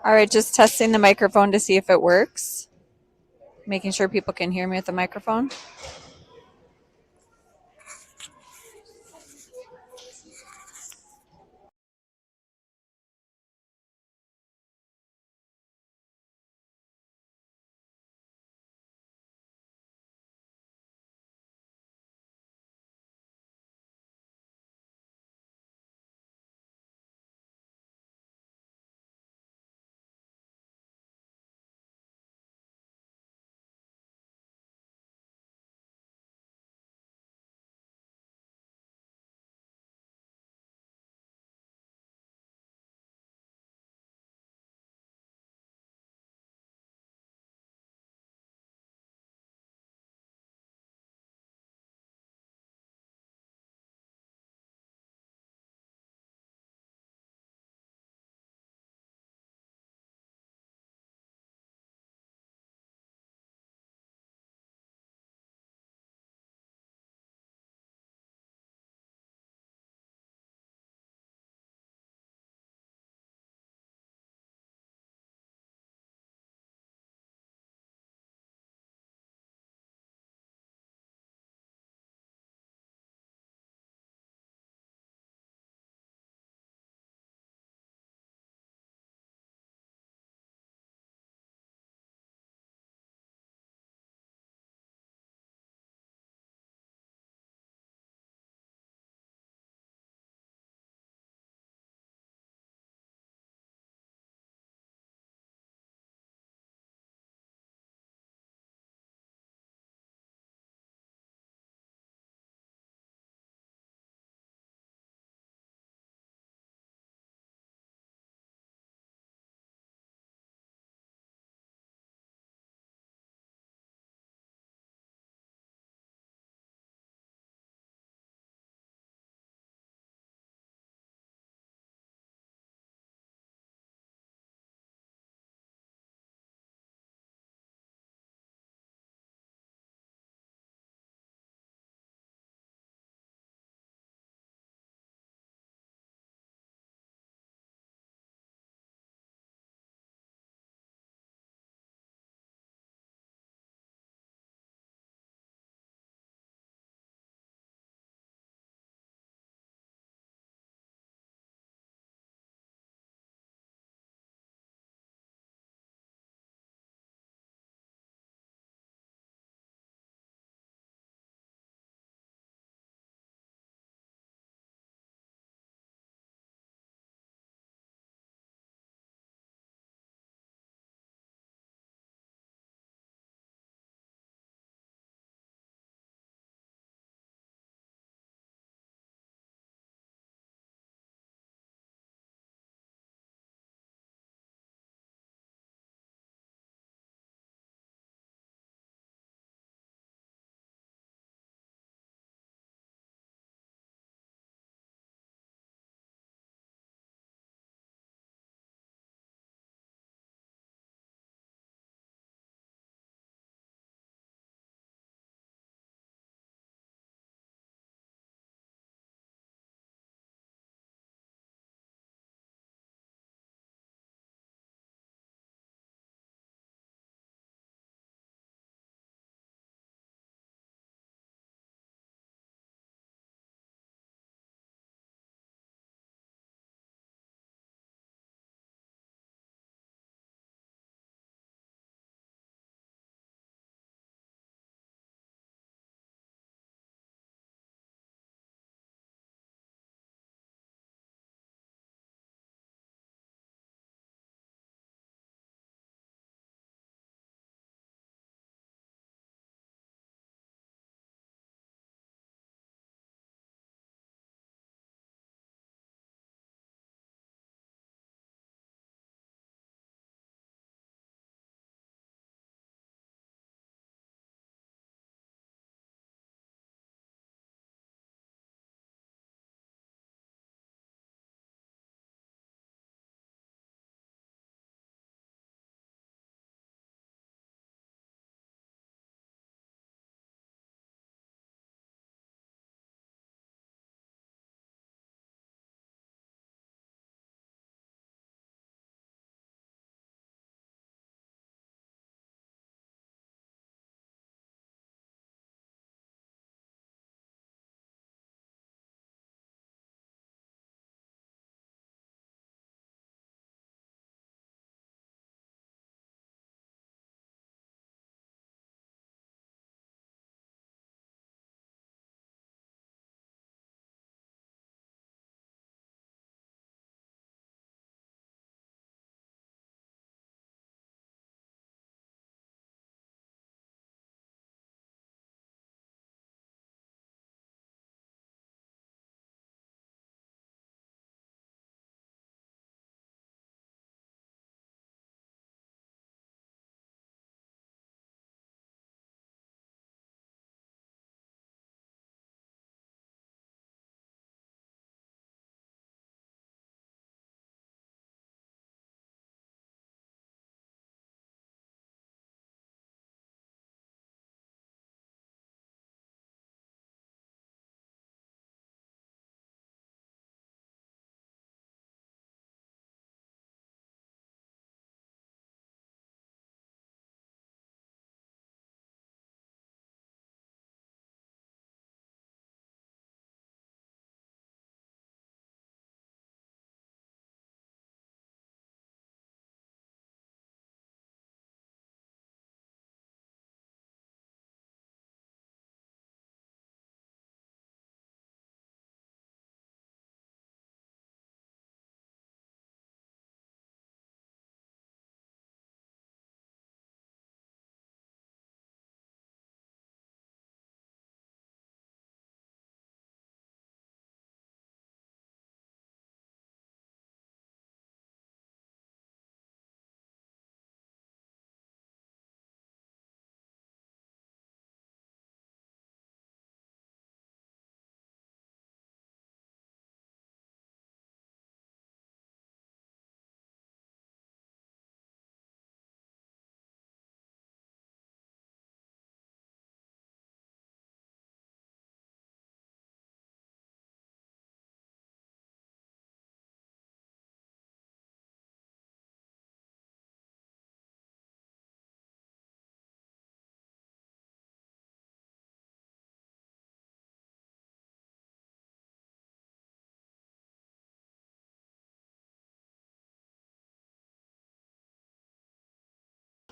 All right, just testing the microphone to see if it works. Making sure people can hear me with the microphone.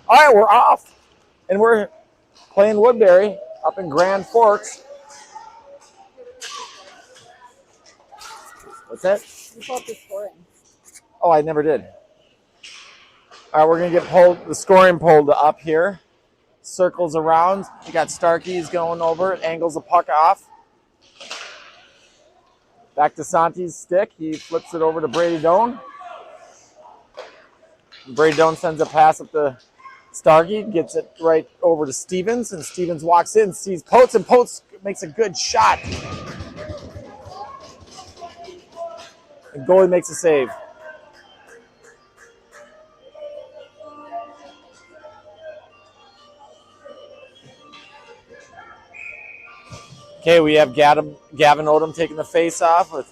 All right, we're off. And we're playing Woodbury up in Grand Forks. What's that? You pulled the scoring. Oh, I never did. All right, we're going to get the scoring pulled up here. Circles around. You got Starkey's going over. Angles the puck off. Back to Santi's stick. He flips it over to Brady Doan. Brady Doan sends a pass up to Starkey. Gets it right over to Stevens. And Stevens walks in, sees Potes, and Potes makes a good shot. And goalie makes a save. Okay, we have Gavin Odom taking the face off with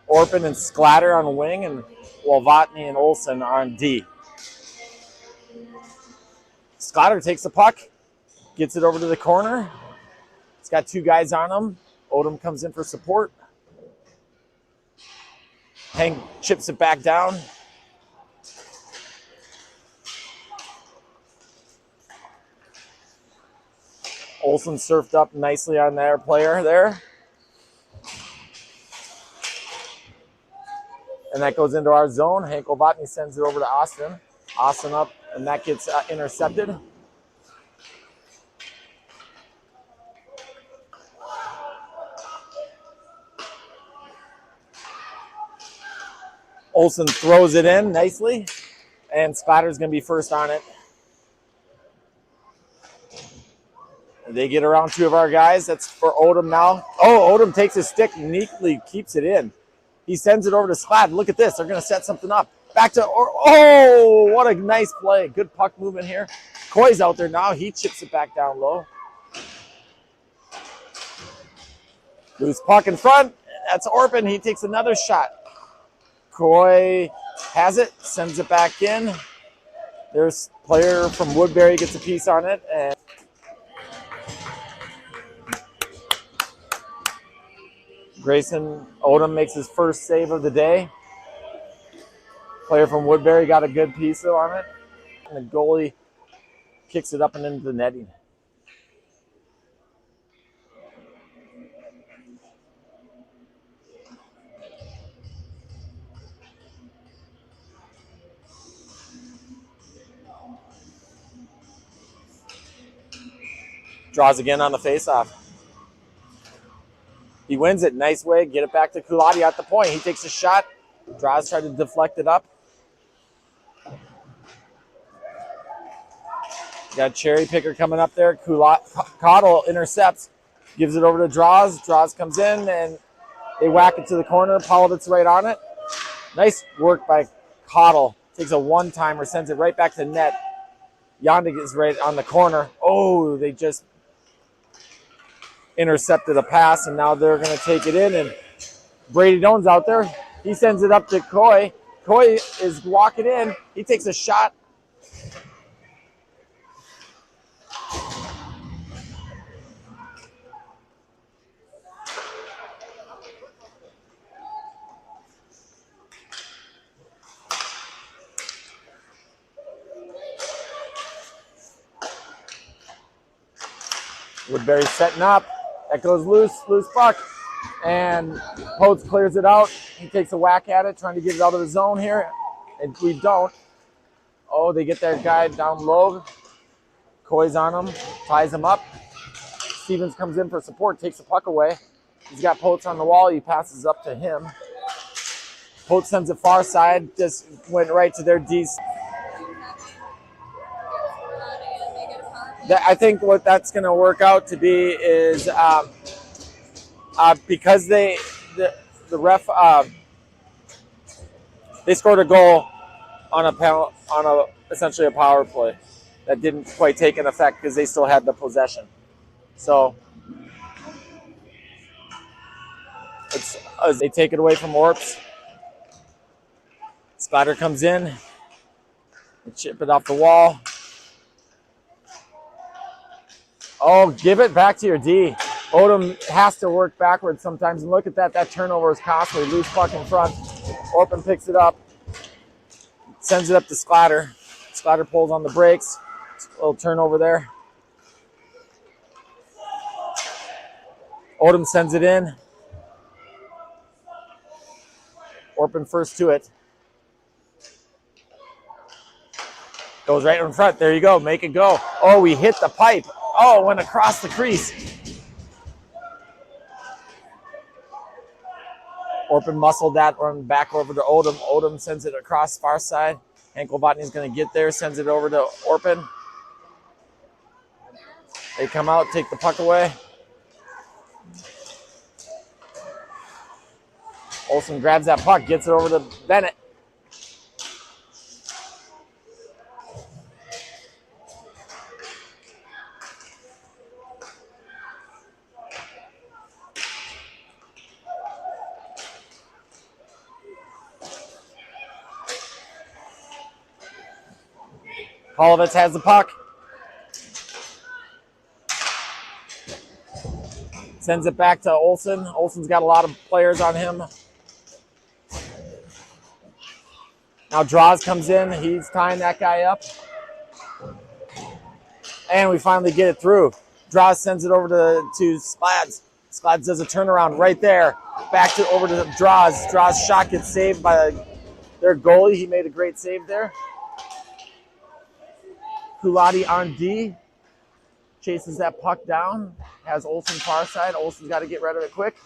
Orpin and Sklatter on the wing, and Walvatny and Olsen on D. Sklatter takes the puck, gets it over to the corner. It's got two guys on him. Odom comes in for support. Hank chips it back down. Olsen surfed up nicely on their player there. And that goes into our zone. Hank Walvatny sends it over to Austin. Austin up, and that gets intercepted. Olsen throws it in nicely, and Splatter's going to be first on it. They get around two of our guys. That's for Odom now. Oh, Odom takes his stick, neatly keeps it in. He sends it over to Sklatter. Look at this. They're going to set something up. Back to, oh, what a nice play. Good puck movement here. Coy's out there now. He chips it back down low. Loose puck in front. That's Orpin. He takes another shot. Coy has it, sends it back in. There's a player from Woodbury gets a piece on it. And Grayson Odom makes his first save of the day. Player from Woodbury got a good piece on it. And the goalie kicks it up and into the netting. Draws again on the faceoff. He wins it. Nice way. Get it back to Kulati at the point. He takes a shot. Draws, try to deflect it up. Got Cherry Picker coming up there. Cottle intercepts. Gives it over to Draws. Draws comes in, and they whack it to the corner. Palovitz right on it. Nice work by Cottle. Takes a one-timer, sends it right back to net. Yandig is right on the corner. Oh, they just intercepted a pass, and now they're going to take it in, and Brady Doan's out there. He sends it up to Coy. Coy is walking in. He takes a shot. Woodbury setting up. That goes loose puck. And Potes clears it out. He takes a whack at it, trying to get it out of the zone here. And we don't. Oh, they get their guy down low. Coy's on him, ties him up. Stevens comes in for support, takes the puck away. He's got Potes on the wall. He passes up to him. Potes sends it far side, just went right to their D. I think what that's going to work out to be is because the ref they scored a goal on essentially a power play that didn't quite take an effect because they still had the possession. So it's as they take it away from Orps. Sklatter comes in, chip it off the wall. Oh, give it back to your D. Odom has to work backwards sometimes. And look at that. That turnover is costly. Loose puck in front. Orpin picks it up. Sends it up to Sklatter. Sklatter pulls on the brakes. little turnover there. Odom sends it in. Orpin first to it. Goes right in front. There you go. Make it go. Oh, we hit the pipe. Oh, went across the crease. Orpin muscled that one back over to Odom. Odom sends it across far side. Hank Novotny's going to get there. Sends it over to Orpin. They come out, take the puck away. Olsen grabs that puck, gets it over to Bennett. Holovitz has the puck. Sends it back to Olsen. Olsen's got a lot of players on him. Now Draws comes in. He's tying that guy up. And we finally get it through. Draws sends it over to Sklads. Sklads does a turnaround right there. Back over to Draws. Draws' shot gets saved by their goalie. He made a great save there. Kulati on D. Chases that puck down. Has Olsen far side. Olsen's got to get rid of it quick.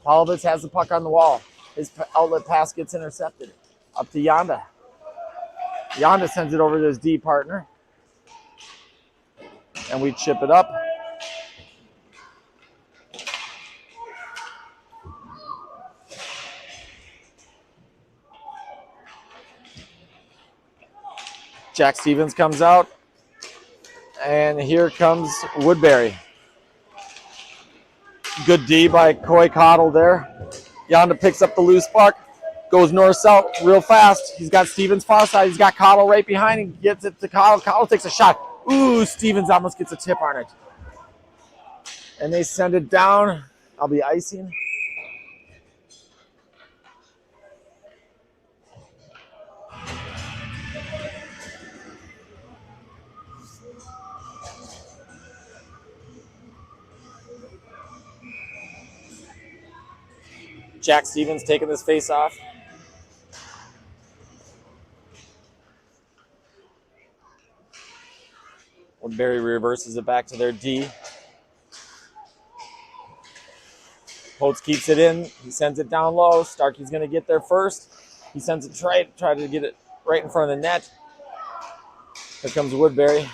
Holovitz has the puck on the wall. His outlet pass gets intercepted. Up to Yonda. Yonda sends it over to his D partner. And we chip it up. Jack Stevens comes out. And here comes Woodbury. Good D by Coy Cottle there. Yonda picks up the loose puck. Goes north-south real fast. He's got Stevens far side. He's got Cottle right behind him. Gets it to Cottle. Cottle takes a shot. Ooh, Stevens almost gets a tip on it. And they send it down. I'll be icing. Jack Stevens taking this face off. Woodbury reverses it back to their D. Holtz keeps it in. He sends it down low. Starkey's going to get there first. He sends it try to get it right in front of the net. Here comes Woodbury.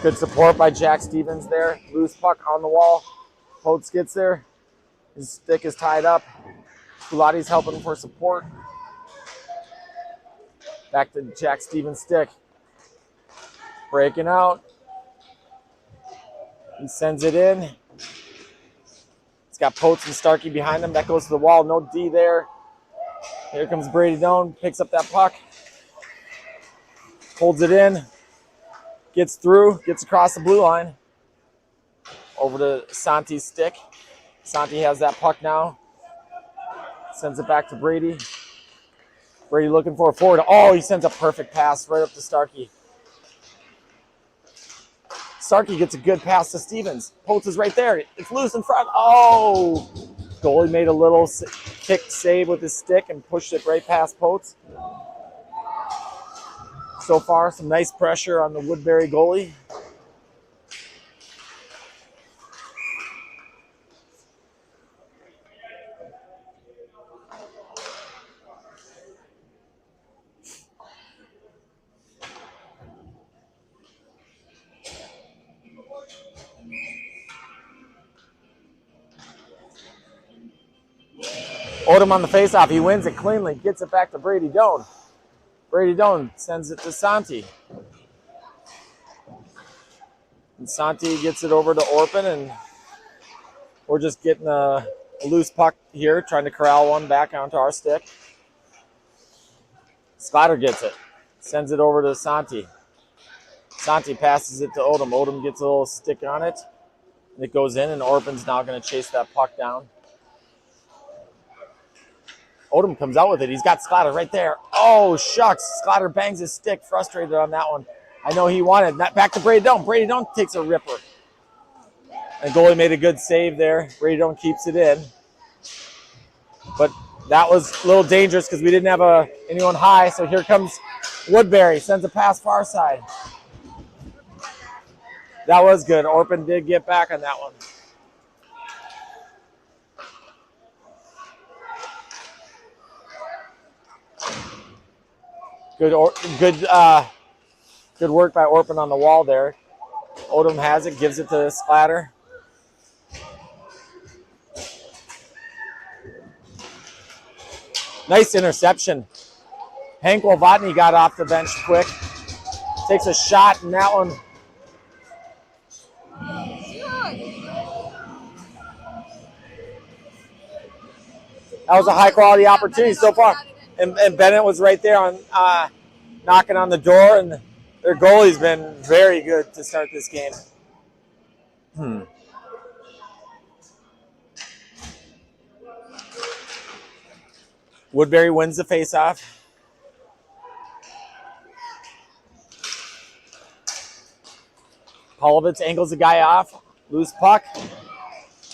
Good support by Jack Stevens there. Loose puck on the wall. Holtz gets there. His stick is tied up. Kulati's helping for support. Back to Jack Stevens' stick. Breaking out. He sends it in. It's got Potes and Starkey behind him. That goes to the wall. No D there. Here comes Brady Doan. Picks up that puck. Holds it in. Gets through. Gets across the blue line. Over to Santi's stick. Santi has that puck now. Sends it back to Brady. Brady looking for a forward. Oh, he sends a perfect pass right up to Starkey. Starkey gets a good pass to Stevens. Potes is right there. It's loose in front. Oh! Goalie made a little kick save with his stick and pushed it right past Potes. So far, some nice pressure on the Woodbury goalie. Odom on the faceoff. He wins it cleanly. Gets it back to Brady Doan. Brady Doan sends it to Santi. And Santi gets it over to Orpin, and we're just getting a loose puck here, trying to corral one back onto our stick. Sklatter gets it. Sends it over to Santi. Santi passes it to Odom. Odom gets a little stick on it. And it goes in, and Orpin's now going to chase that puck down. Odom comes out with it. He's got Schlatter right there. Oh, shucks. Schlatter bangs his stick, frustrated on that one. I know he wanted that. Back to Brady Doan. Brady Doan takes a ripper. And goalie made a good save there. Brady Doan keeps it in. But that was a little dangerous because we didn't have anyone high. So here comes Woodbury. Sends a pass far side. That was good. Orpin did get back on that one. Good work by Orpin on the wall there. Odom has it, gives it to Schlatter. Nice interception. Hank Wolvatny got off the bench quick. Takes a shot, and that one. That was a high-quality opportunity so far. And Bennett was right there on knocking on the door, and their goalie's been very good to start this game. Woodbury wins the faceoff. Polovitz angles the guy off. Loose puck.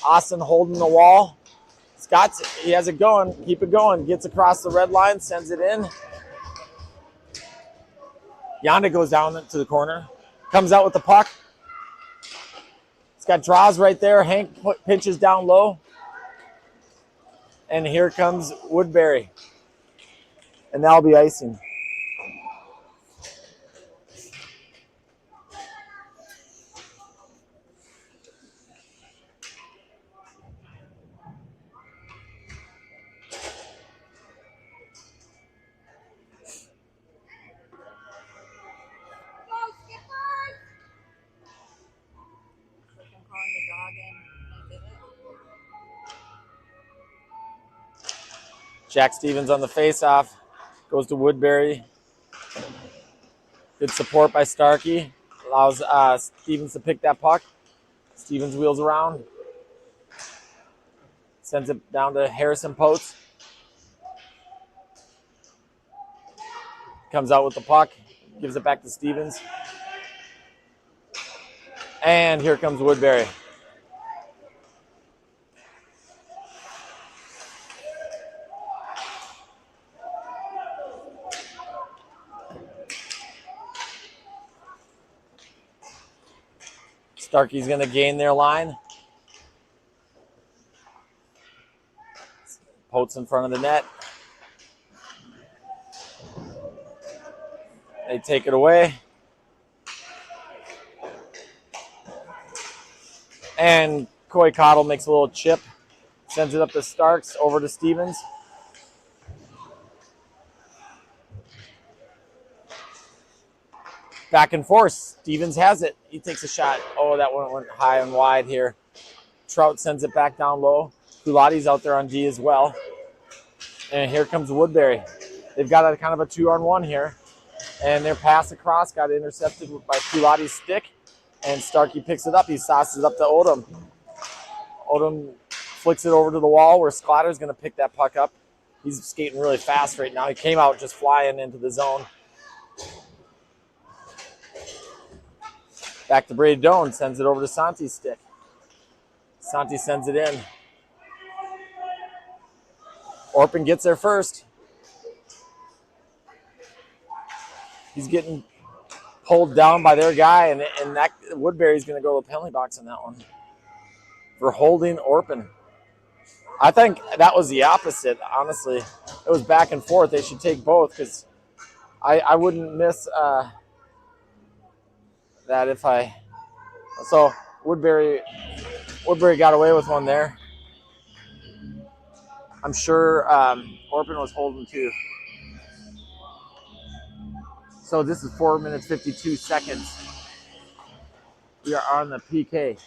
Austin holding the wall. He has it going. Keep it going. Gets across the red line. Sends it in. Yonda goes down to the corner. Comes out with the puck. It's got draws right there. Hank pinches down low. And here comes Woodbury. And that'll be icing. Jack Stevens on the face-off. Goes to Woodbury. Good support by Starkey. Allows Stevens to pick that puck. Stevens wheels around. Sends it down to Harrison Potes. Comes out with the puck. Gives it back to Stevens. And here comes Woodbury. Starkey's going to gain their line. Potes in front of the net. They take it away. And Coy Cottle makes a little chip. Sends it up to Starks, over to Stevens. Back and forth. Stevens has it. He takes a shot. Oh, that one went high and wide here. Trout sends it back down low. Kulati's out there on D as well. And here comes Woodbury. They've got a kind of a 2-on-1 here. And their pass across got intercepted by Kulati's stick. And Starkey picks it up. He sauces it up to Odom. Odom flicks it over to the wall where Schlotter's going to pick that puck up. He's skating really fast right now. He came out just flying into the zone. Back to Brady Doan, sends it over to Santi's stick. Santi sends it in. Orpin gets there first. He's getting pulled down by their guy, and that Woodbury's going to go to the penalty box on that one for holding Orpin. I think that was the opposite, honestly. It was back and forth. They should take both because I wouldn't miss that if I... So Woodbury got away with one there. I'm sure Orpin was holding too. So this is 4 minutes, 52 seconds. We are on the PK.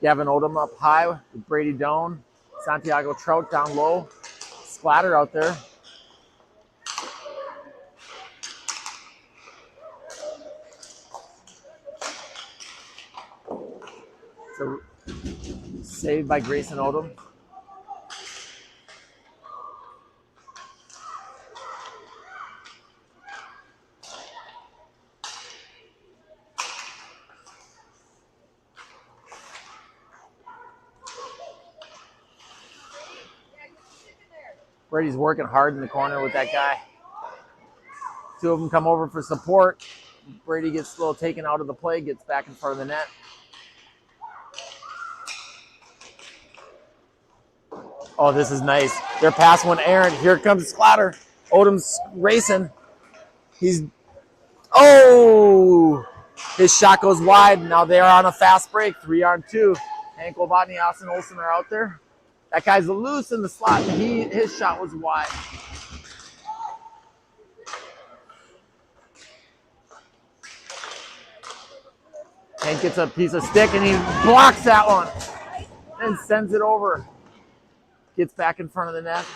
Gavin Odom up high with Brady Doan. Santiago Trout down low. Schlatter out there. So saved by Grayson Odom. Brady's working hard in the corner with that guy. Two of them come over for support. Brady gets a little taken out of the play, gets back in front of the net. Oh, this is nice. Their pass went errant. Here comes Splatter. Odom's racing. His shot goes wide. Now they're on a fast break. 3-on-2. Hank Novotny, Austin Olson are out there. That guy's loose in the slot, and his shot was wide. Hank gets a piece of stick, and he blocks that one and sends it over. Gets back in front of the net.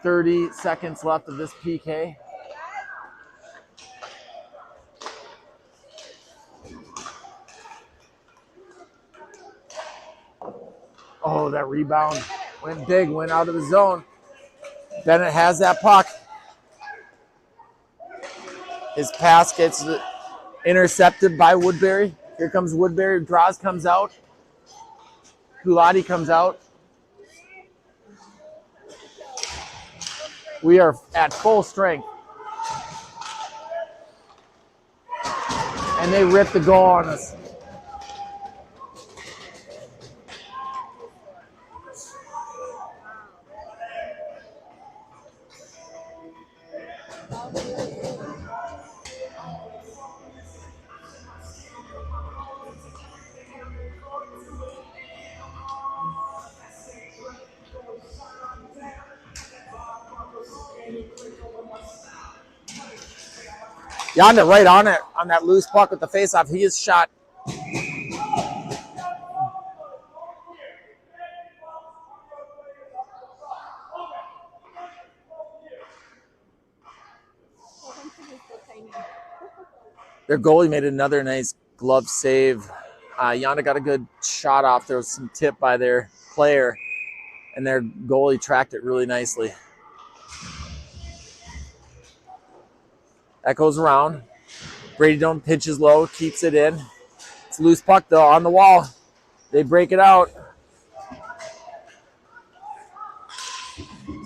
30 seconds left of this PK. Oh, that rebound went big, went out of the zone. Bennett has that puck. His pass gets intercepted by Woodbury. Here comes Woodbury. Draws comes out. Kulati comes out. We are at full strength. And they ripped the goal on us. Yonder right on it, on that loose puck with the face-off. He is shot. Their goalie made another nice glove save. Yonder got a good shot off. There was some tip by their player, and their goalie tracked it really nicely. That goes around. Brady don't pitches low, keeps it in. It's a loose puck, though, on the wall. They break it out.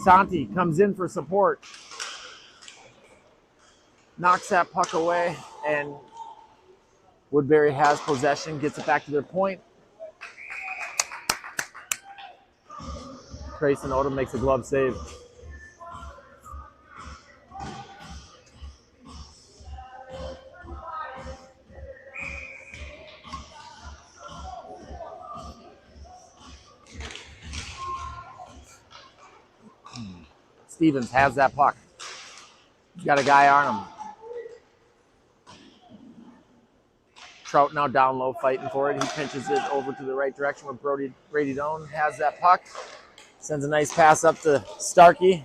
Santi comes in for support. Knocks that puck away, and Woodbury has possession, gets it back to their point. Grayson Odom makes a glove save. Stevens has that puck. He's got a guy on him. Trout now down low fighting for it. He pinches it over to the right direction where Brady Doan has that puck. Sends a nice pass up to Starkey.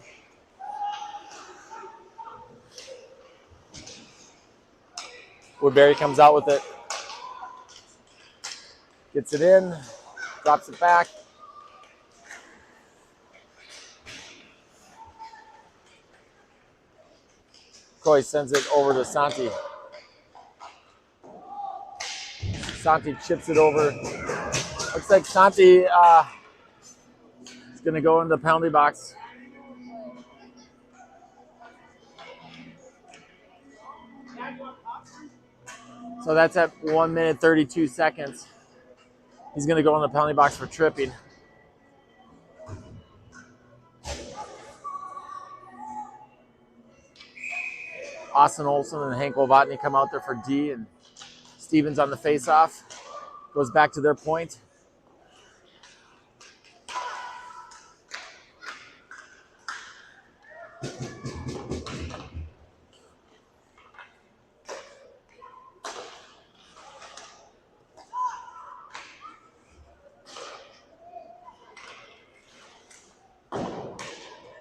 Woodbury comes out with it. Gets it in. Drops it back. Coy sends it over to Santi. Santi chips it over. Looks like Santi is going to go in the penalty box. So that's at 1 minute 32 seconds. He's going to go in the penalty box for tripping. Austin Olson and Hank Novotny come out there for D, and Stevens on the face-off. Goes back to their point.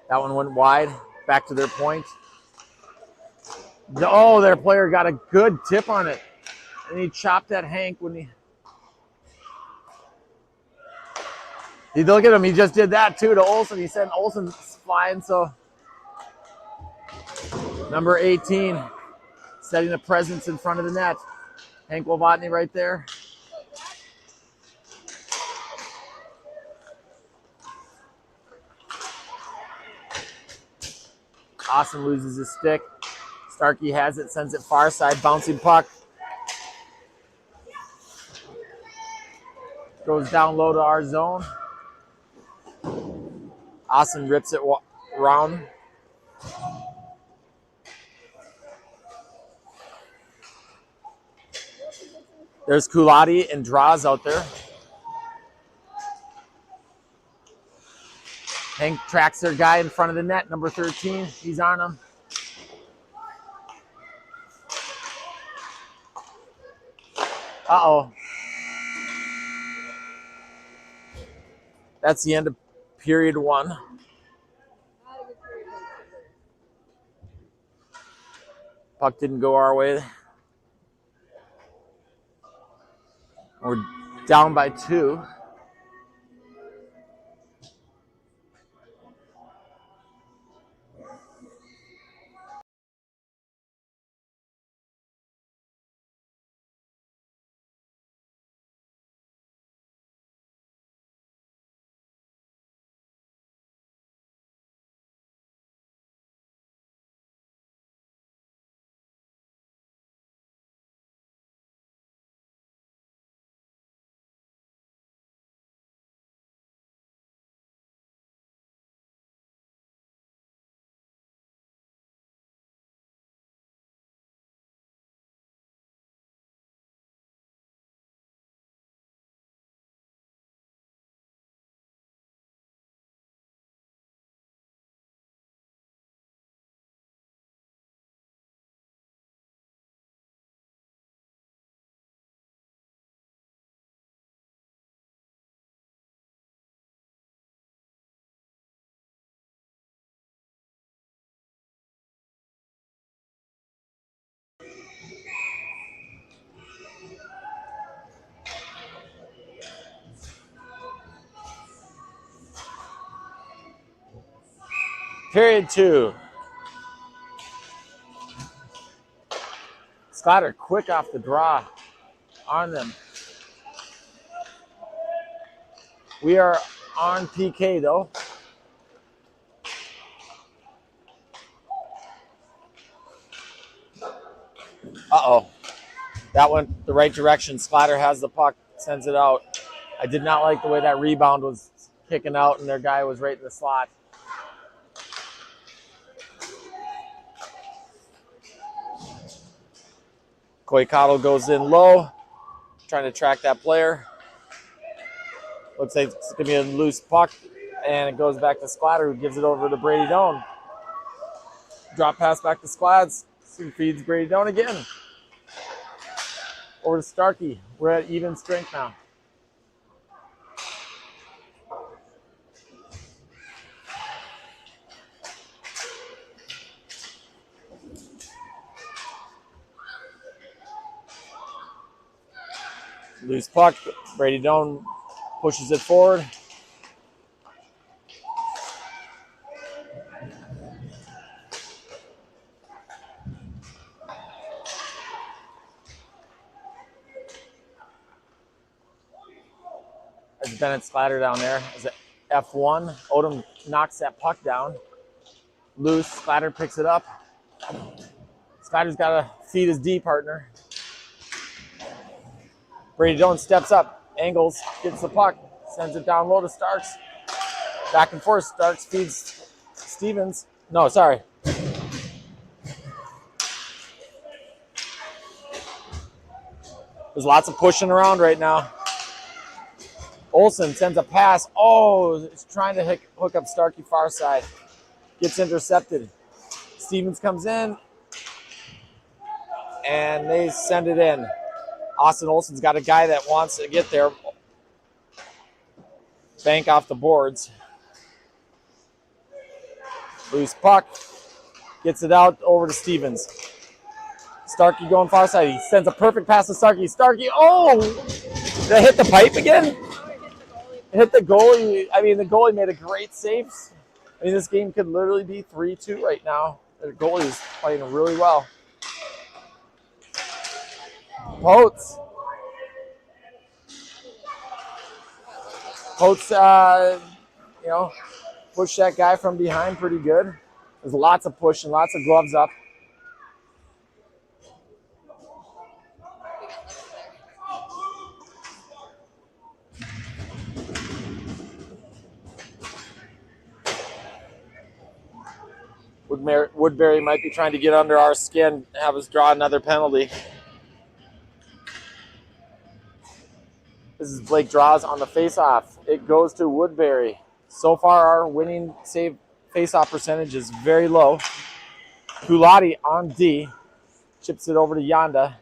That one went wide. Back to their point. Oh, their player got a good tip on it. And he chopped at Hank when he... Look at him. He just did that, too, to Olsen. He sent Olsen flying, so... Number 18, setting a presence in front of the net. Hank Novotny right there. Austin loses his stick. Starkey has it, sends it far side, bouncing puck. Goes down low to our zone. Austin rips it round. There's Kulati and Draws out there. Hank tracks their guy in front of the net, number 13. He's on him. Uh-oh. That's the end of period 1. Puck didn't go our way. We're down by 2. Period 2. Schlatter quick off the draw on them. We are on PK though. Uh-oh. That went the right direction. Schlatter has the puck, sends it out. I did not like the way that rebound was kicking out and their guy was right in the slot. Koikado goes in low, trying to track that player. Looks like it's going to be a loose puck, and it goes back to Schlatter, who gives it over to Brady Doan. Drop pass back to Sklads, who feeds Brady Doan again. Over to Starkey. We're at even strength now. Loose puck. Brady Doan pushes it forward. There's Bennett Schlatter down there. Is it F1? Odom knocks that puck down. Loose. Schlatter picks it up. Schneider's got to feed his D partner. Brady Jones steps up, angles, gets the puck, sends it down low to Starks. Back and forth. Starks feeds Stevens. No, sorry. There's lots of pushing around right now. Olsen sends a pass. Oh, it's trying to hook up Starkey far side. Gets intercepted. Stevens comes in, and they send it in. Austin Olsen's got a guy that wants to get there. Bank off the boards. Loose puck. Gets it out over to Stevens. Starkey going far side. He sends a perfect pass to Starkey. Starkey, oh! Did I hit the pipe again? It hit the goalie. I mean, the goalie made a great save. I mean, this game could literally be 3-2 right now. The goalie is playing really well. Potes, push that guy from behind pretty good. There's lots of push and lots of gloves up. Woodbury might be trying to get under our skin, have us draw another penalty. This is Blake draws on the face-off. It goes to Woodbury. So far, our winning save face-off percentage is very low. Kulati on D. Chips it over to Yonda.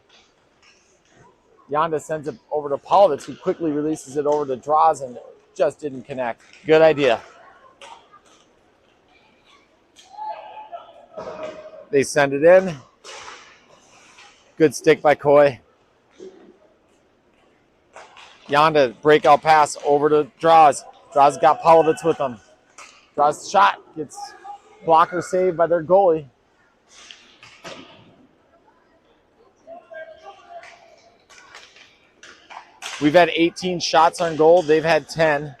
Yonda sends it over to Paulovitz, who quickly releases it over to Draws and just didn't connect. Good idea. They send it in. Good stick by Coy. Yonda breakout pass over to Draws. Draws got Paulovitz with him. Draws shot. Gets blocker saved by their goalie. We've had 18 shots on goal. They've had 10.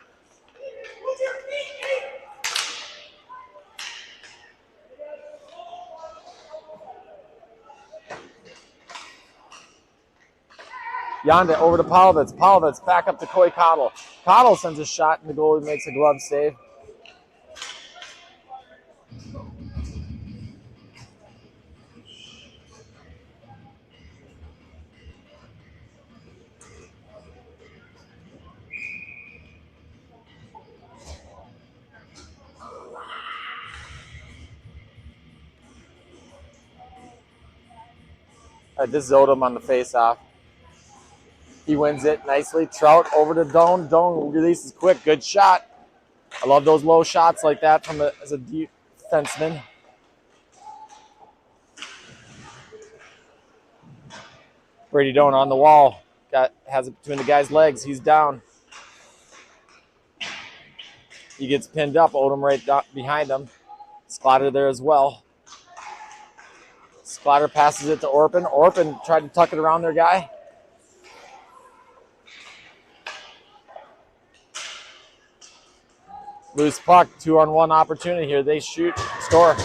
Yonda over to Paulovitz. Paulovitz back up to Coy Cottle. Cottle sends a shot and the goalie makes a glove save. This is Odom on the face-off. He wins it nicely. Trout over to Doan. Doan releases quick. Good shot. I love those low shots like that from as a defenseman. Brady Doan on the wall. Has it between the guy's legs. He's down. He gets pinned up. Odom right behind him. Splatter there as well. Splatter passes it to Orpin. Orpin tried to tuck it around their guy. Loose puck, 2-on-1 opportunity here. They shoot, score.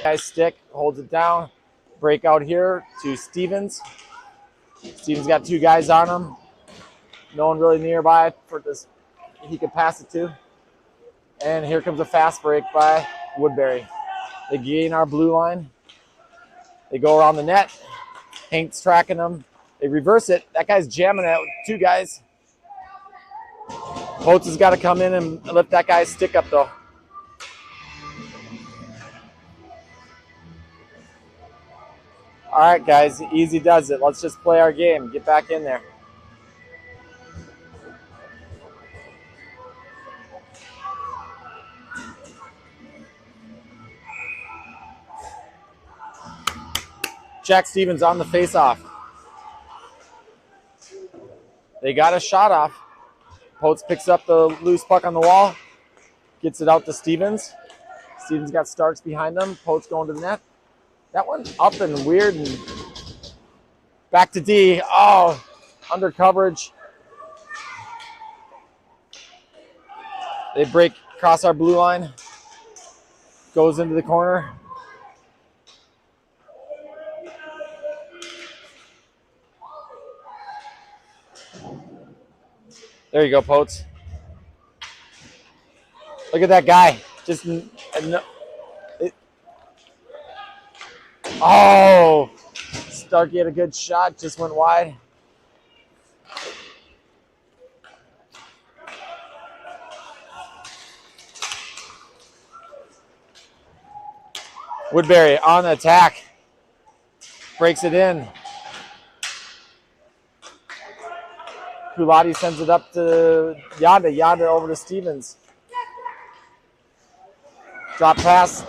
Guy's stick, holds it down. Breakout here to Stevens. Stevens got two guys on him. No one really nearby for this he could pass it to. And here comes a fast break by Woodbury. They gain our blue line. They go around the net. Hank's tracking them. They reverse it. That guy's jamming it with two guys. Holtz has got to come in and lift that guy's stick up, though. All right, guys. Easy does it. Let's just play our game. Get back in there. Jack Stevens on the face-off. They got a shot off. Potes picks up the loose puck on the wall. Gets it out to Stevens. Stevens got Starks behind them. Potes going to the net. That one up and weird. And back to D. Oh, under coverage. They break across our blue line. Goes into the corner. There you go, Potes. Look at that guy. Just oh, Starkey had a good shot. Just went wide. Woodbury on the attack. Breaks it in. Kulati sends it up to Yonda. Yonda over to Stevens. Drop pass.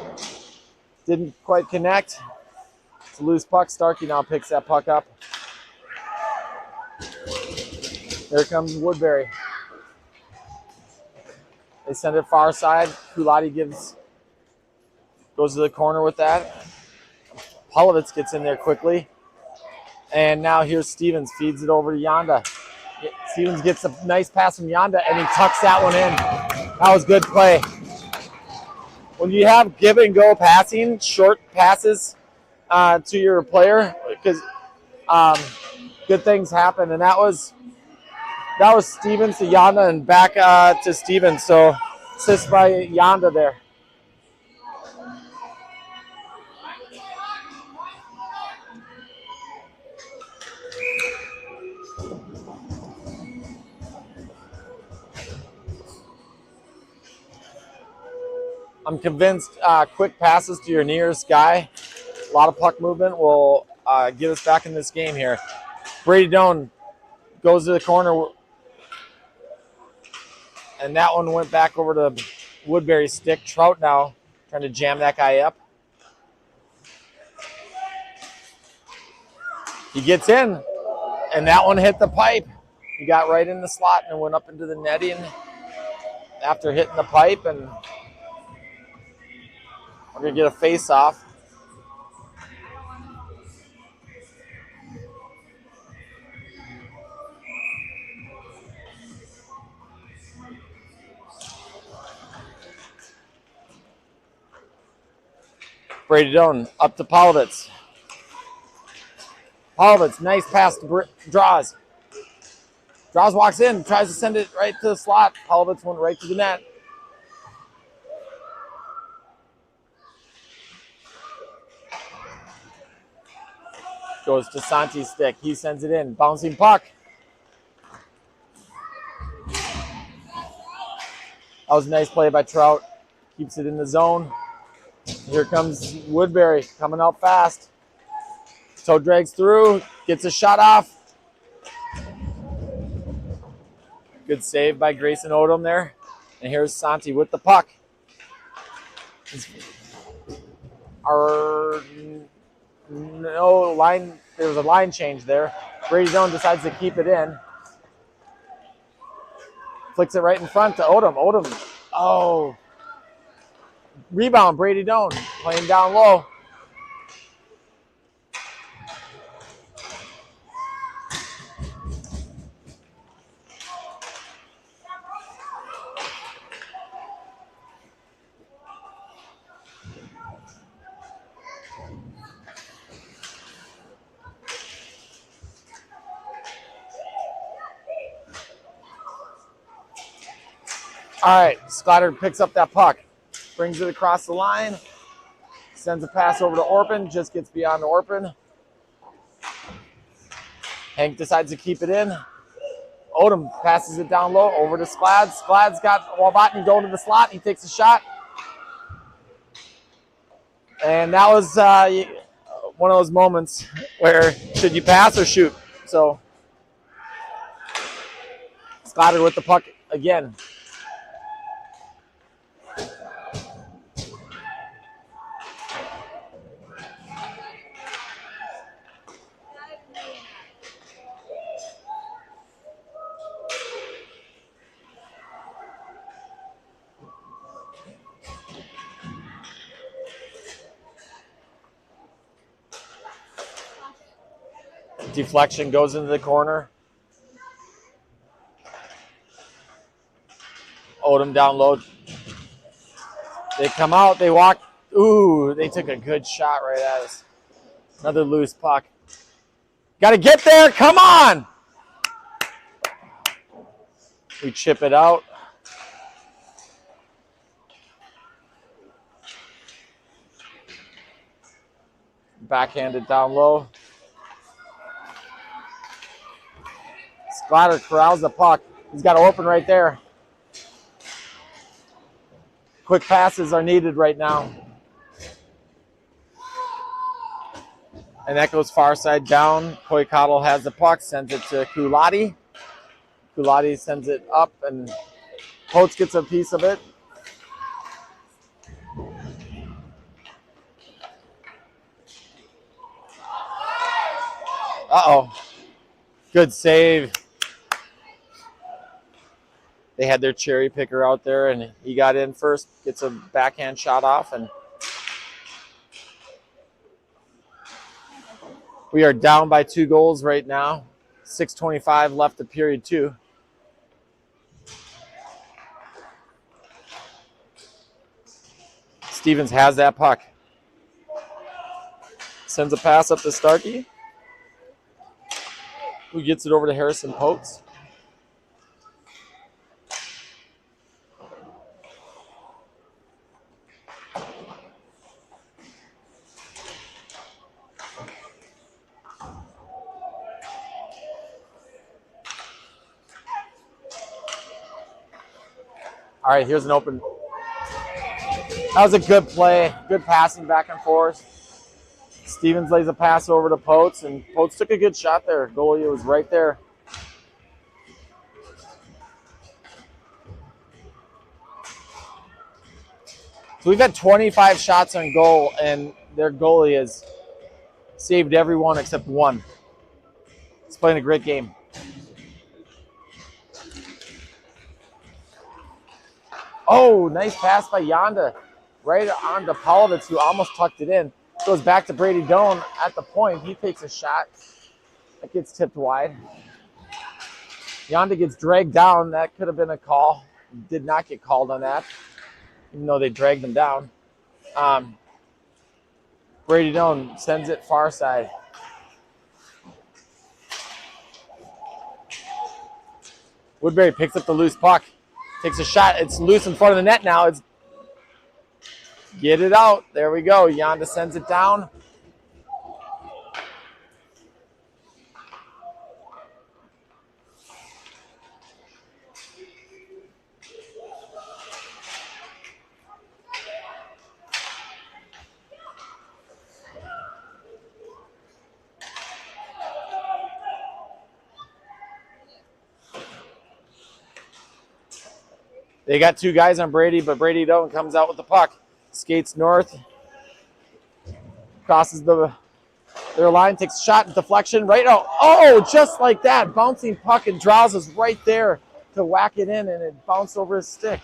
Didn't quite connect. It's a loose puck. Starkey now picks that puck up. There comes Woodbury. They send it far side. Kulati goes to the corner with that. Paulovitz gets in there quickly. And now here's Stevens. Feeds it over to Yonda. Stevens gets a nice pass from Yonda, and he tucks that one in. That was good play. When you have give and go passing, short passes to your player, because good things happen, and that was Stevens to Yonda and back to Stevens. So assist by Yonda there. I'm convinced quick passes to your nearest guy, a lot of puck movement will get us back in this game here. Brady Doan goes to the corner, and that one went back over to Woodbury's stick. Trout now trying to jam that guy up. He gets in, and that one hit the pipe. He got right in the slot and went up into the netting after hitting the pipe, and we're going to get a face-off. Brady Doan up to Polovitz. Polovitz, nice pass to Draws. Draws walks in, tries to send it right to the slot. Polovitz went right to the net. Goes to Santi's stick. He sends it in. Bouncing puck. That was a nice play by Trout. Keeps it in the zone. Here comes Woodbury coming out fast. Toe drags through. Gets a shot off. Good save by Grayson Odom there. And here's Santi with the puck. There was a line change there. Brady Doan decides to keep it in. Flicks it right in front to Odom. Odom, rebound, Brady Doan, playing down low. All right, Schlatter picks up that puck, brings it across the line, sends a pass over to Orpin, just gets beyond Orpin. Hank decides to keep it in. Odom passes it down low over to Sklads. Sklads got Walbotny going to the slot. He takes a shot. And that was one of those moments where should you pass or shoot? So Schlatter with the puck again. Deflection goes into the corner. Odom down low. They come out, they walk. Ooh, they took a good shot right at us. Another loose puck. Got to get there, come on! We chip it out. Backhanded down low. Splatter corrals the puck. He's got to open right there. Quick passes are needed right now. And that goes far side down. Koikatl has the puck, sends it to Kulati. Kulati sends it up, and Holtz gets a piece of it. Uh-oh. Good save. They had their cherry picker out there, and he got in first, gets a backhand shot off, and we are down by 2 goals right now. 6:25 left of period 2. Stevens has that puck. Sends a pass up to Starkey, who gets it over to Harrison Potes. All right, here's an open. That was a good play. Good passing back and forth. Stevens lays a pass over to Potes, and Potes took a good shot there. Goalie was right there. So we've had 25 shots on goal, and their goalie has saved every one except one. He's playing a great game. Oh, nice pass by Yonda. Right on to Paulovitz, who almost tucked it in. Goes back to Brady Doan at the point. He takes a shot. That gets tipped wide. Yonda gets dragged down. That could have been a call. Did not get called on that, even though they dragged him down. Brady Doan sends it far side. Woodbury picks up the loose puck. Takes a shot. It's loose in front of the net now. It's get it out. There we go. Yonda sends it down. They got two guys on Brady, but Brady Doan comes out with the puck. Skates north. Crosses their line, takes a shot, deflection, right out. Oh, just like that. Bouncing puck, and Draws is right there to whack it in, and it bounced over his stick.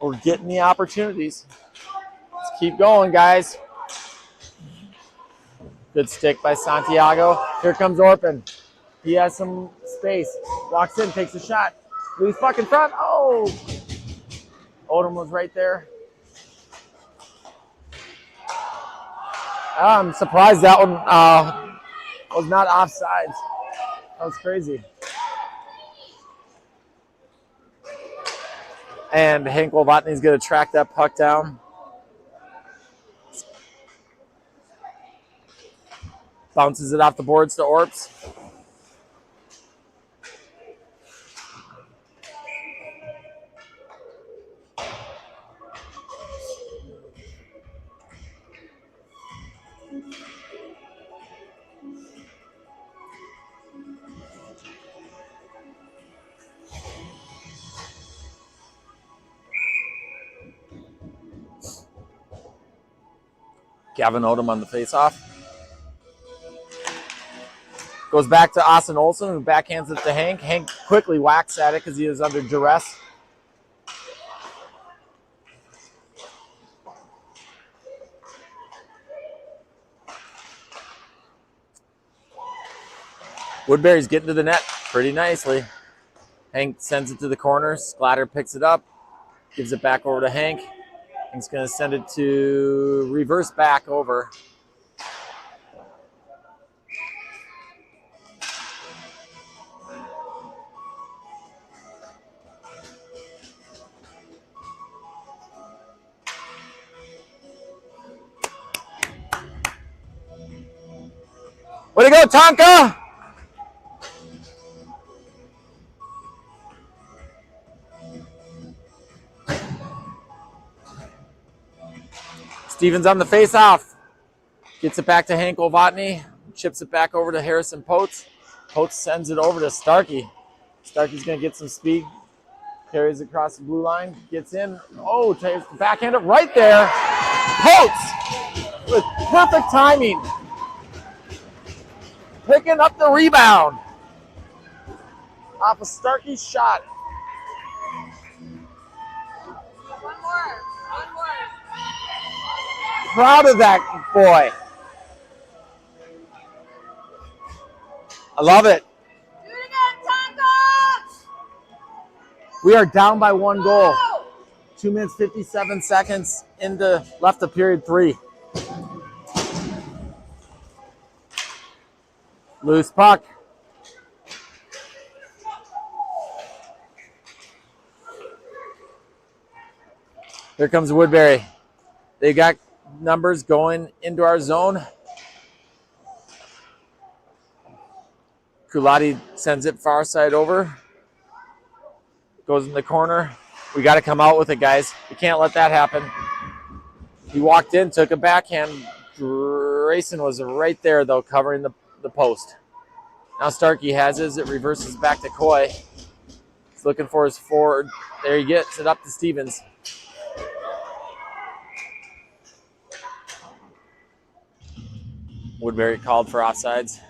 We're getting the opportunities. Let's keep going, guys. Good stick by Santiago. Here comes Orpin. He has some space. Walks in, takes a shot. Loose puck in front. Oh! Odom was right there. I'm surprised that one was not offsides. That was crazy. And Hank Wolvatny's going to track that puck down. Bounces it off the boards to Orps. Gavin Odom on the faceoff. Goes back to Austin Olson, who backhands it to Hank. Hank quickly whacks at it because he is under duress. Woodbury's getting to the net pretty nicely. Hank sends it to the corner. Sklatter picks it up, gives it back over to Hank. He's going to send it to reverse back over. Way to go, Tonka! Stevens on the face-off. Gets it back to Hank Wolvatny. Chips it back over to Harrison Potes. Potes sends it over to Starkey. Starkey's going to get some speed. Carries across the blue line. Gets in. Oh, takes the backhand up right there. Potes with perfect timing. Picking up the rebound off of Starkey's shot. One more. Proud of that boy. I love it. Do it again, Tonka! We are down by one goal. 2 minutes, 57 seconds left of period 3. Loose puck. Here comes Woodbury. They got numbers going into our zone. Kulati sends it far side over. Goes in the corner. We got to come out with it, guys. We can't let that happen. He walked in, took a backhand. Grayson was right there, though, covering the post. Now Starkey has his. It reverses back to Coy. He's looking for his forward. There he gets it up to Stevens. Woodbury called for offsides.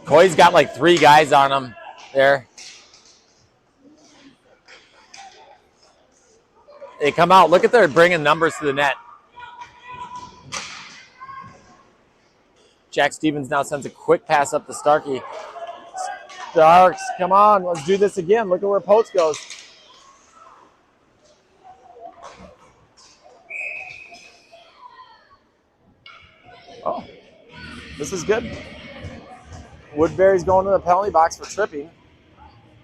Coy's got like 3 guys on him there. They come out. Look at their bringing numbers to the net. Jack Stevens now sends a quick pass up to Starkey. Starks, come on. Let's do this again. Look at where Potes goes. Oh, this is good. Woodbury's going to the penalty box for tripping.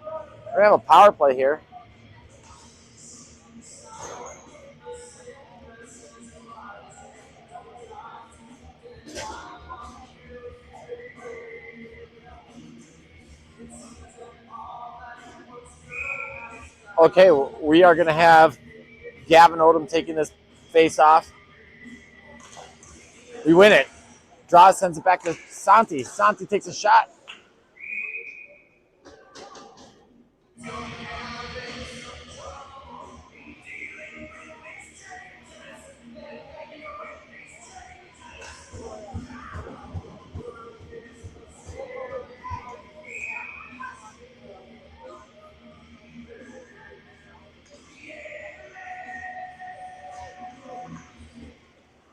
We're going to have a power play here. Okay, we are going to have Gavin Odom taking this face off. We win it. Draw sends it back to Santi. Santi takes a shot.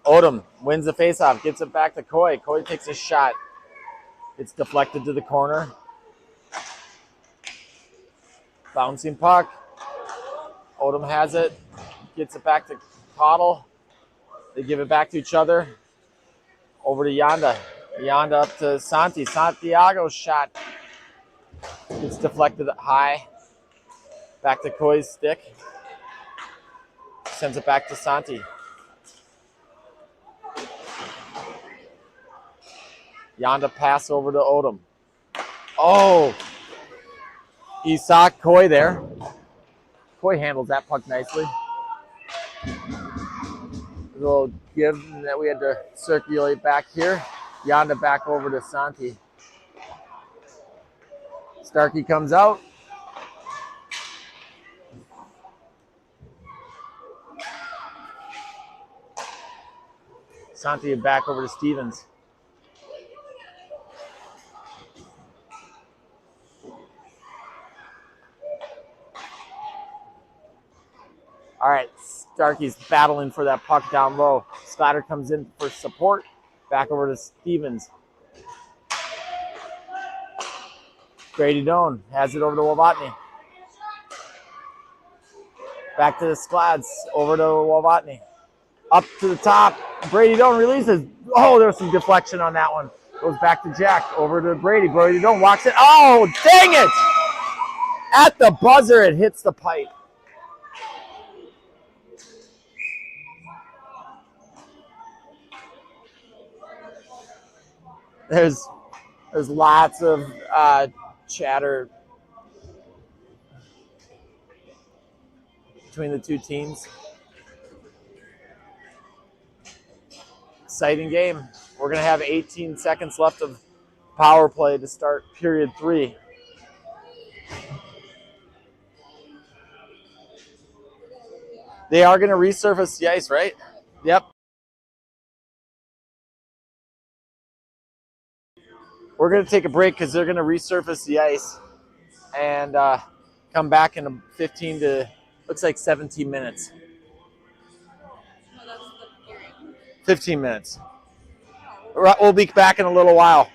Odom wins the faceoff, gets it back to Coy. Coy takes a shot. It's deflected to the corner. Bouncing puck. Odom has it, gets it back to Cottle. They give it back to each other. Over to Yanda. Yanda up to Santi. Santiago's shot. It's deflected high. Back to Coy's stick. Sends it back to Santi. Yanda pass over to Odom. Oh! He saw Coy there. Coy handles that puck nicely. A little give that we had to circulate back here. Yanda back over to Santi. Starkey comes out. Santi back over to Stevens. All right, Starkey's battling for that puck down low. Splatter comes in for support. Back over to Stevens. Grady Doan has it over to Wawatney. Back to the Sklads, over to Wawatney. Up to the top. Brady Doan releases. Oh, there's some deflection on that one. Goes back to Jack, over to Brady. Brady Doan walks it. Oh, dang it! At the buzzer, it hits the pipe. There's lots of chatter between the two teams. Exciting game. We're going to have 18 seconds left of power play to start period 3. They are going to resurface the ice, right? Yep. We're going to take a break because they're going to resurface the ice. And come back in 15 to, looks like 17 minutes. 15 minutes. We'll be back in a little while.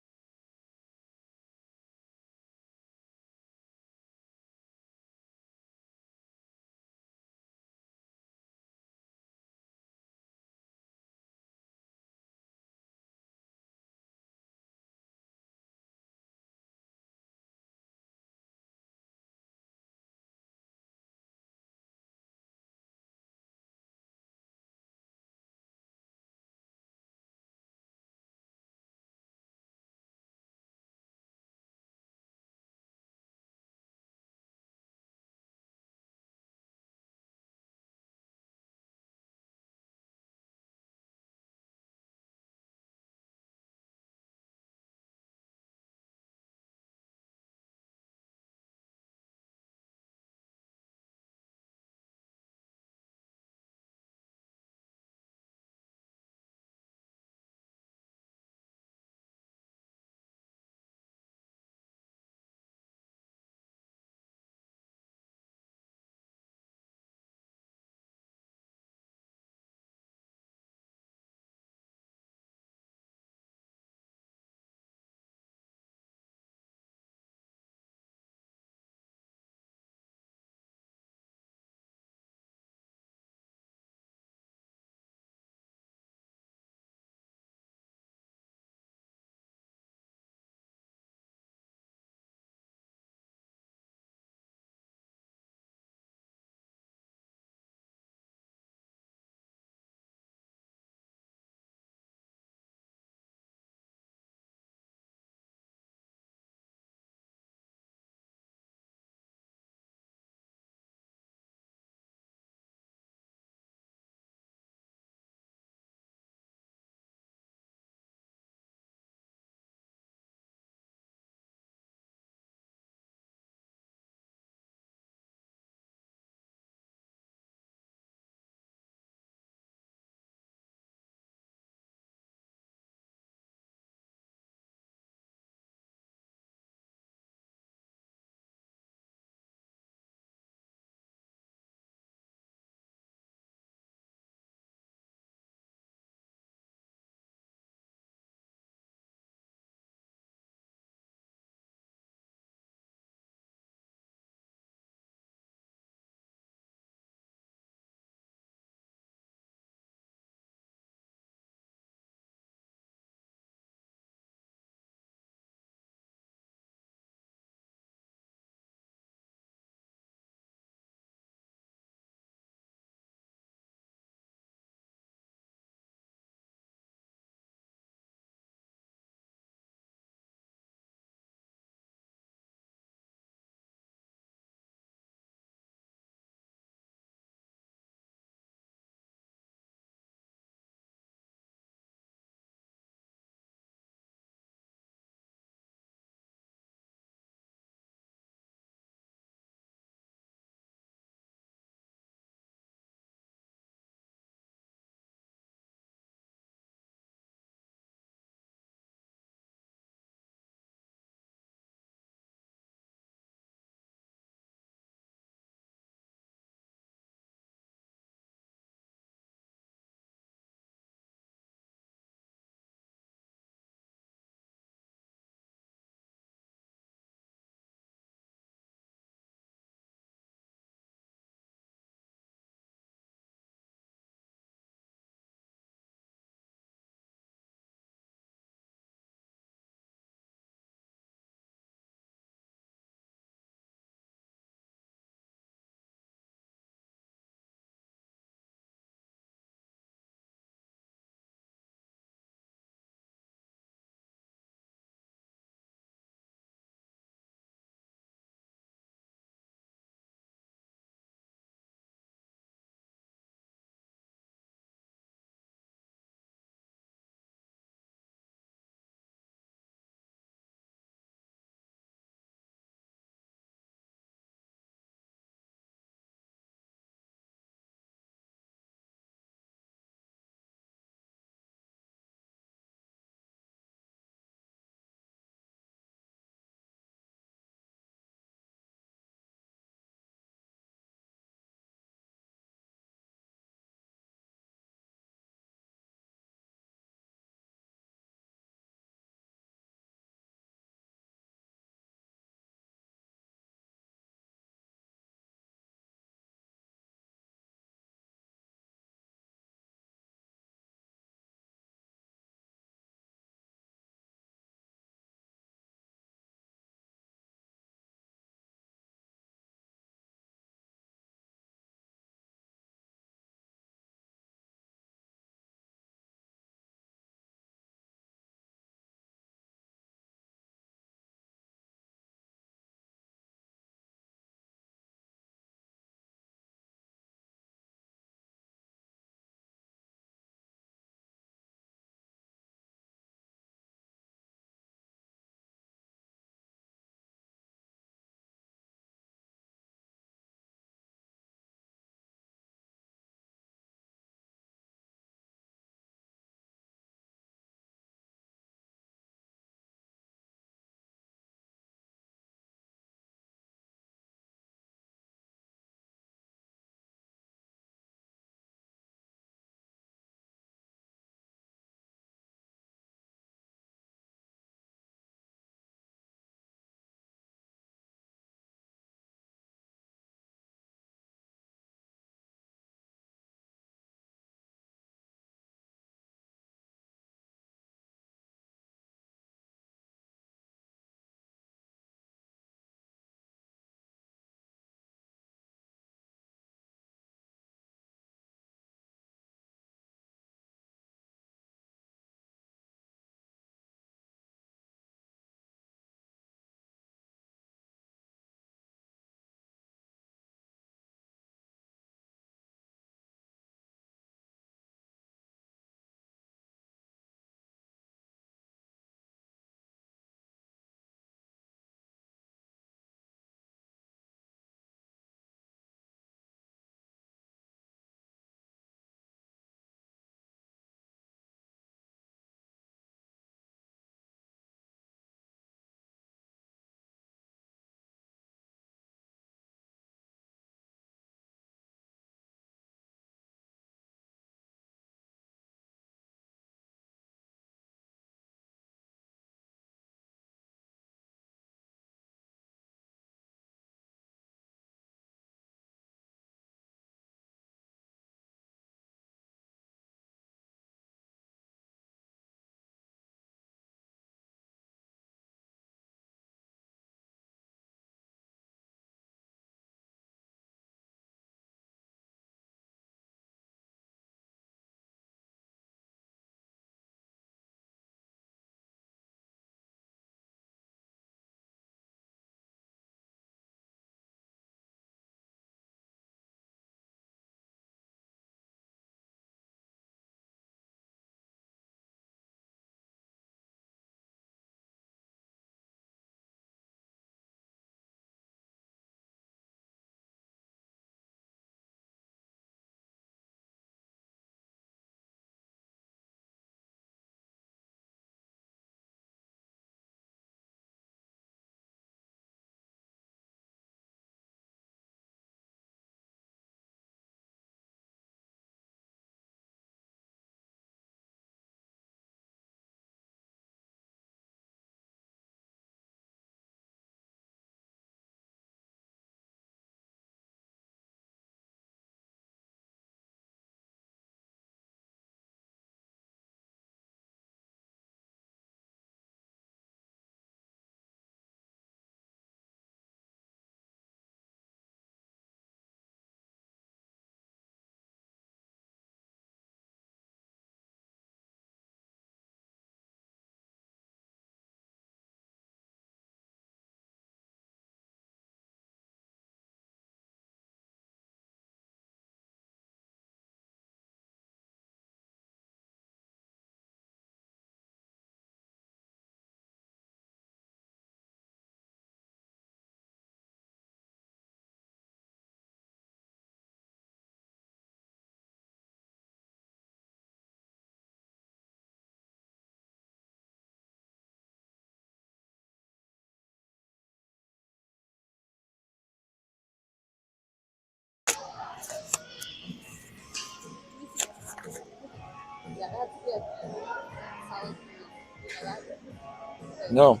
No,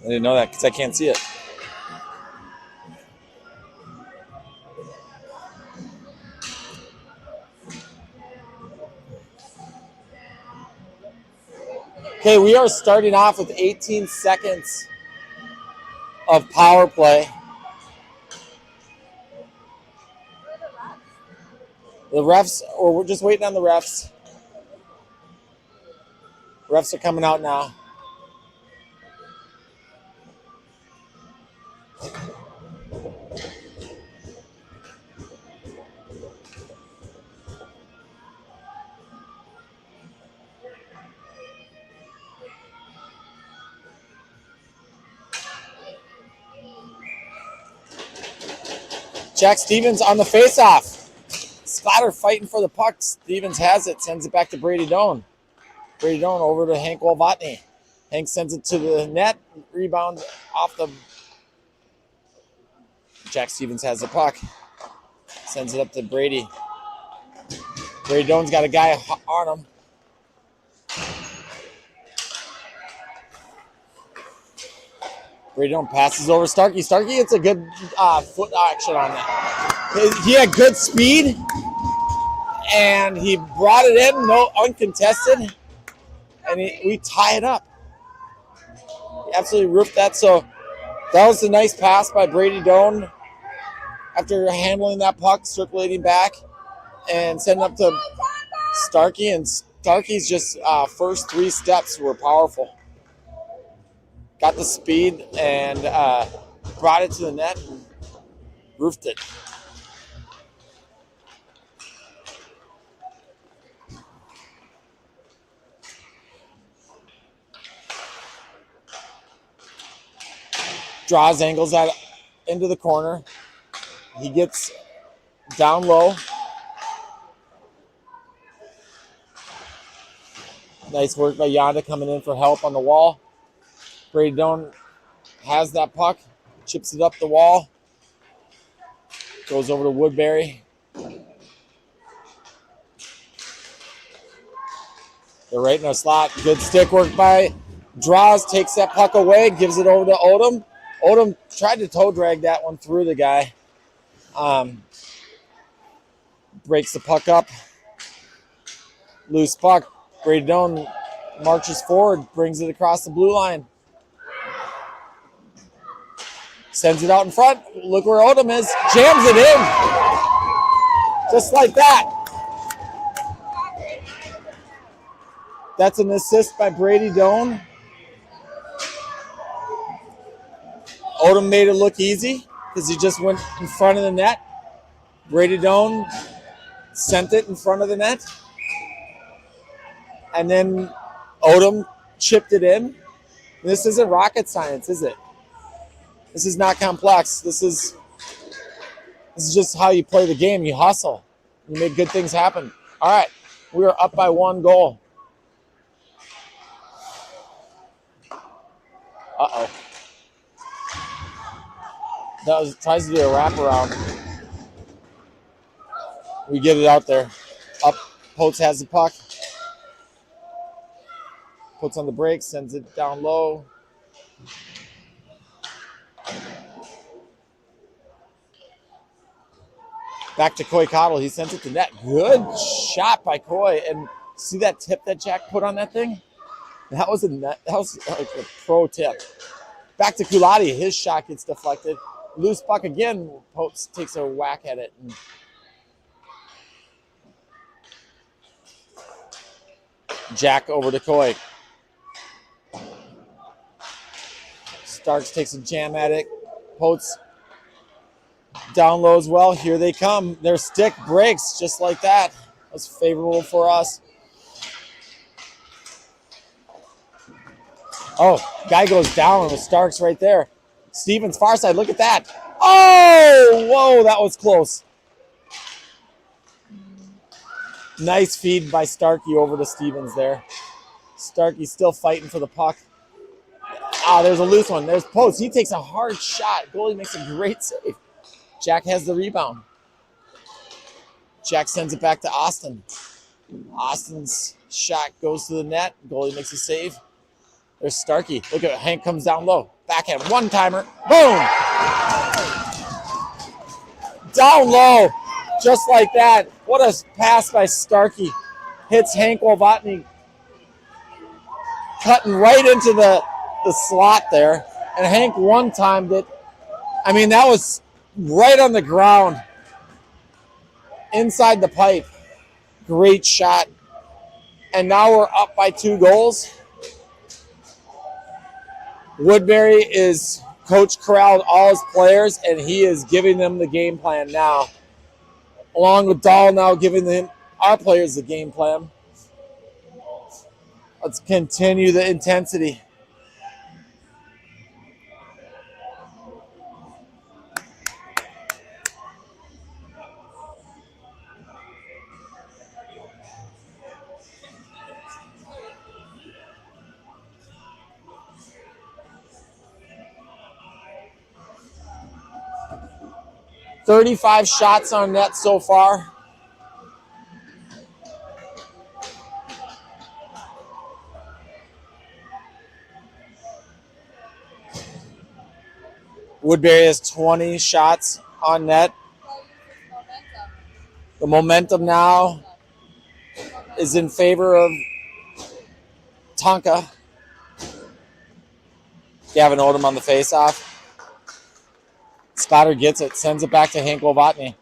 I didn't know that because I can't see it. Okay, we are starting off with 18 seconds of power play. The refs, or we're just waiting on the refs. Refs are coming out now. Jack Stevens on the faceoff. Splatter fighting for the puck. Stevens has it, sends it back to Brady Doan. Brady Doan over to Hank Wolvatney. Hank sends it to the net. Rebound off the... Jack Stevens has the puck. Sends it up to Brady. Brady Doan's got a guy on him. Brady Doan passes over Starkey. Starkey gets a good foot action on that. He had good speed, and he brought it in, no uncontested, and we tie it up. He absolutely roofed that. So that was a nice pass by Brady Doan after handling that puck, circulating back, and sending up to Starkey. And Starkey's just first 3 steps were powerful. Got the speed and brought it to the net and roofed it. Draws, angles that into the corner. He gets down low. Nice work by Yonda coming in for help on the wall. Brady Doan has that puck, chips it up the wall, goes over to Woodbury. They're right in a slot. Good stick work by Draws, takes that puck away, gives it over to Odom. Odom tried to toe drag that one through the guy. Breaks the puck up. Loose puck. Brady Doan marches forward, brings it across the blue line. Sends it out in front. Look where Odom is. Jams it in. Just like that. That's an assist by Brady Doan. Odom made it look easy because he just went in front of the net. Brady Doan sent it in front of the net. And then Odom chipped it in. This isn't rocket science, is it? This is not complex. This is just how you play the game. You hustle. You make good things happen. All right. We are up by 1 goal. Uh-oh. Tries to do a wraparound. We get it out there. Up. Potes has the puck. Puts on the brakes, sends it down low. Back to Coy Cottle. He sent it to net. Good shot by Coy. And see that tip that Jack put on that thing? That was like a pro tip. Back to Kulati. His shot gets deflected. Loose puck again. Potes takes a whack at it. And Jack over to Coy. Starks takes a jam at it. Potes down low as well. Here they come. Their stick breaks just like that. That's favorable for us. Oh, guy goes down with Starks right there. Stevens far side. Look at that. Oh, whoa, that was close. Nice feed by Starkey over to Stevens there. Starkey's still fighting for the puck. There's a loose one. There's Post. He takes a hard shot. Goalie makes a great save. Jack has the rebound. Jack sends it back to Austin. Austin's Shot goes to the net. Goalie makes a save. There's Starkey. Look at it. Hank comes down low. Backhand. One-timer. Boom! Down low. Just like that. What a pass by Starkey. Hits Hank Wolvatny. Cutting right into the slot there. And Hank one-timed it. I mean, that was right on the ground. Inside the pipe. Great shot. And now we're up by 2 goals. Woodbury is Coach corralled all his players, and he is giving them the game plan now. Along with Dahl now giving our players the game plan. Let's continue the intensity. "35 shots on net so far. Woodbury has 20 shots on net. The momentum now is in favor of Tonka. Gavin Odom on the faceoff. Spotter gets it, sends it back to Hank Wolvatny.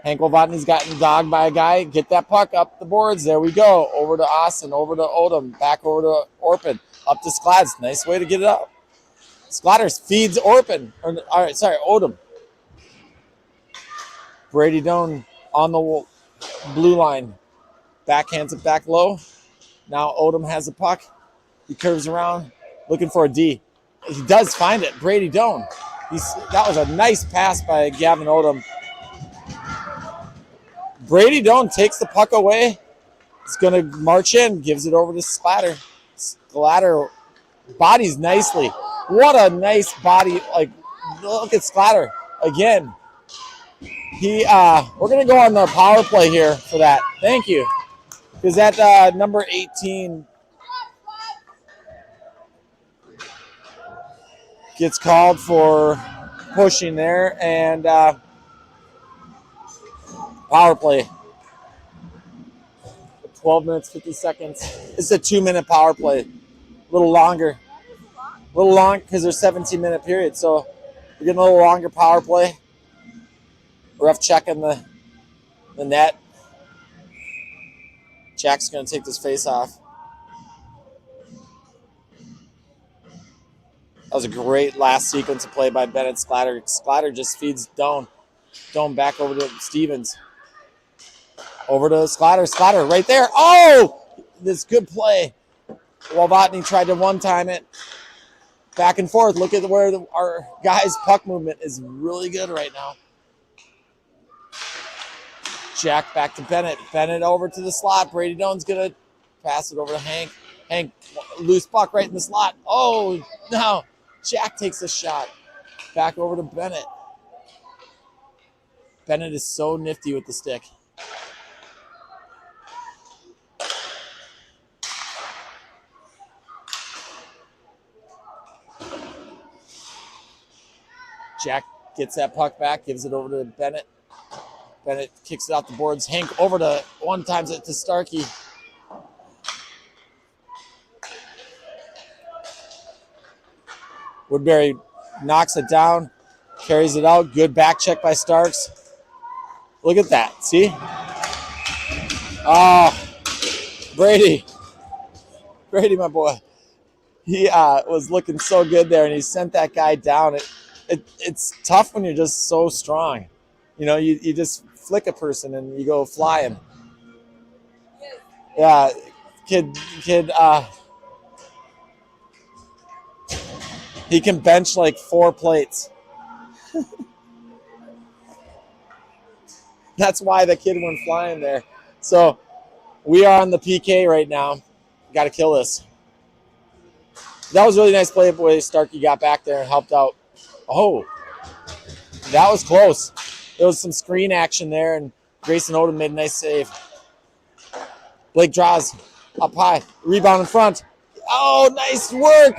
Hank Wolvatny's gotten dogged by a guy. Get that puck up the boards. There we go. Over to Austin, over to Odom, back over to Orpin, up to Sklads. Nice way to get it up. Sklatters feeds Orpin. Odom. Brady Doan on the blue line. Backhands it back low. Now Odom has the puck. He curves around, looking for a D. He does find it. Brady Doan. That was a nice pass by Gavin Odom. Brady Doan takes the puck away. He's going to march in, gives it over to Sklatter. Sklatter bodies nicely. What a nice body. Like, look at Sklatter again. We're going to go on the power play here for that. Thank you. Because that number 18 gets called for pushing there, and power play. 12 minutes, 50 seconds. It's a 2-minute power play. A little longer. A little long because there's 17-minute period. So we're getting a little longer power play. Ref checking the net. Jack's going to take this face off. That was a great last sequence of play by Bennett Sklatter. Sklatter just feeds Doan. Doan back over to Stevens. Over to Sklatter. Sklatter right there. Oh! This good play. Wolvatny tried to one-time it. Back and forth. Look at where our guys' puck movement is really good right now. Jack back to Bennett. Bennett over to the slot. Brady Doan's going to pass it over to Hank. Hank, loose puck right in the slot. Oh, no. Jack takes a shot. Back over to Bennett. Bennett is so nifty with the stick. Jack gets that puck back, gives it over to Bennett. Bennett kicks it out the boards. Hank over to one-times it to Starkey. Woodbury knocks it down, carries it out. Good back check by Starks. Look at that. See? Brady. Brady, my boy. He was looking so good there, and he sent that guy down. It's tough when you're just so strong. You know, you just flick a person and you go flying. Yeah, kid, he can bench like 4 plates. That's why the kid went flying there. So we are on the PK right now. Got to kill this. That was a really nice play the way Starkey got back there and helped out. Oh, that was close. There was some screen action there, and Grayson Odom made a nice save. Blake draws up high. Rebound in front. Oh, nice work.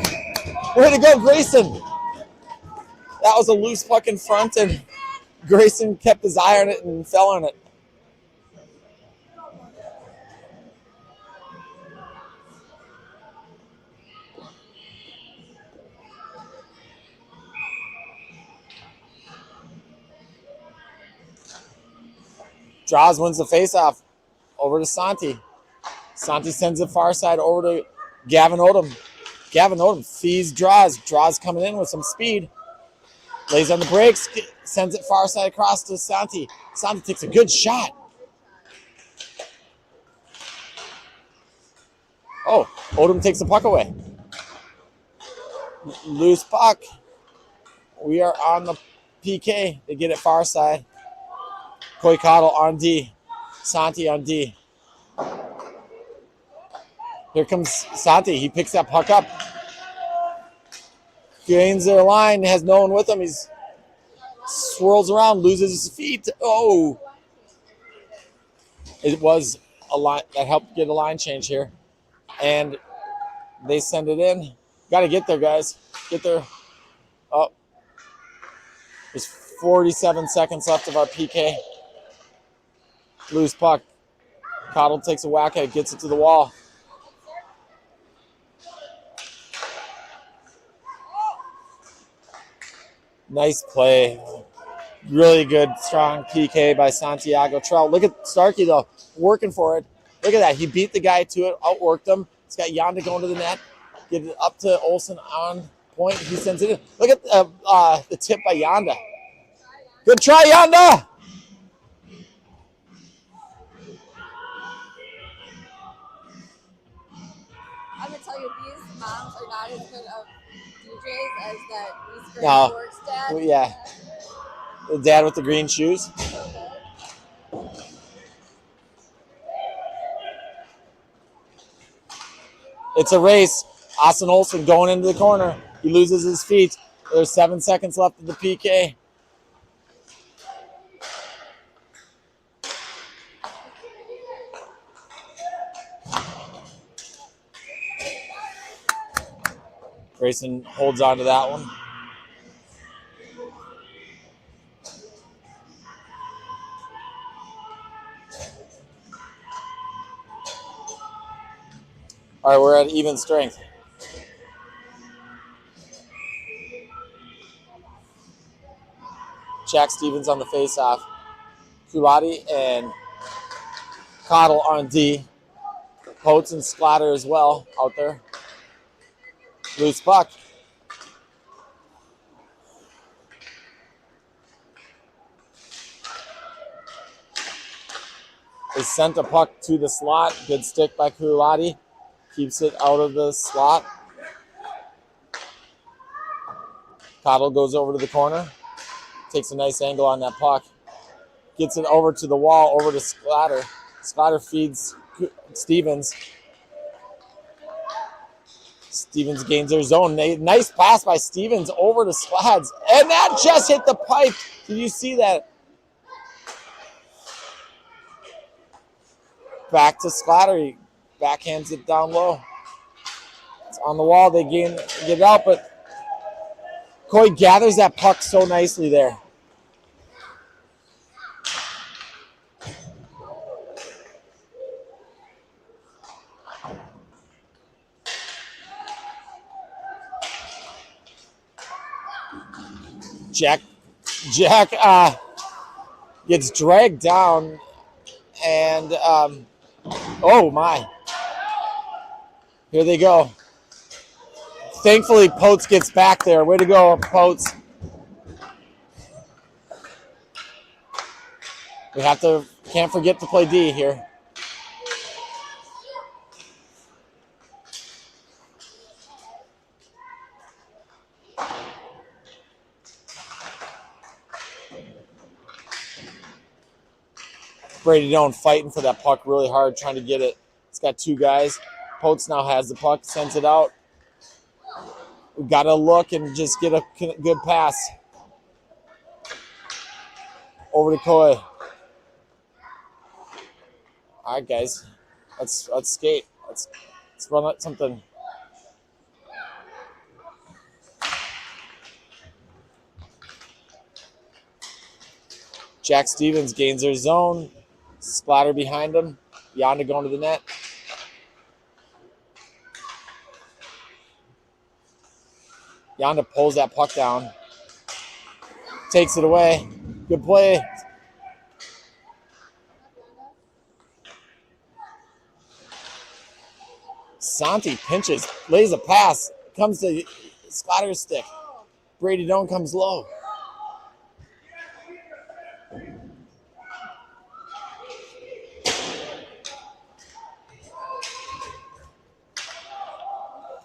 Way to go, Grayson. That was a loose puck in front, and Grayson kept his eye on it and fell on it. Draws wins the faceoff. Over to Santi. Santi sends it far side over to Gavin Odom. Gavin Odom feeds Draws. Draws coming in with some speed. Lays on the brakes. Sends it far side across to Santi. Santi takes a good shot. Oh, Odom takes the puck away. Loose puck. We are on the PK. They get it far side. Koi Cottle on D. Santi on D. Here comes Santi. He picks that puck up. Gains their line. Has no one with him. He's swirls around. Loses his feet. Oh. It was a line that helped get a line change here. And they send it in. Got to get there, guys. Get there. Oh. There's 47 seconds left of our PK. Loose puck. Cottle takes a whack at it. Gets it to the wall. Nice play. Really good, strong PK by Santiago Trout. Look at Starkey, though, working for it. Look at that. He beat the guy to it, outworked him. He's got Yonda going to the net. Get it up to Olsen on point. He sends it in. Look at the tip by Yonda. Good try, Yonda! I'm gonna tell you, these moms are not as good of DJs as that East Grand No. York's dad. Well, yeah. The dad with the green shoes. It's a race. Austin Olsen going into the corner. He loses his feet. There's 7 seconds left of the PK. Grayson holds on to that one. All right, we're at even strength. Jack Stevens on the faceoff. Kulati and Cottle on D. Coates and Splatter as well out there. Loose puck. They sent a puck to the slot. Good stick by Kulati. Keeps it out of the slot. Cottle goes over to the corner. Takes a nice angle on that puck. Gets it over to the wall, over to Splatter. Splatter feeds Stevens. Stevens gains their zone. Nice pass by Stevens over to Splads. And that just hit the pipe. Did you see that? Back to Splatter. He backhands it down low. It's on the wall. They get it out, but Coy gathers that puck so nicely there. Jack gets dragged down, and oh my. Here they go. Thankfully, Potes gets back there. Way to go, Potes. Can't forget to play D here. Brady Doan fighting for that puck really hard, trying to get it. It's got two guys. Potes now has the puck, sends it out. We got to look and just get a good pass. Over to Coy. All right, guys. Let's skate. Let's run at something. Jack Stevens gains their zone. Splatter behind him. Yonda going to the net. Yonda pulls that puck down. Takes it away. Good play. Santi pinches, lays a pass, comes to Splatter's stick. Brady Doan comes low.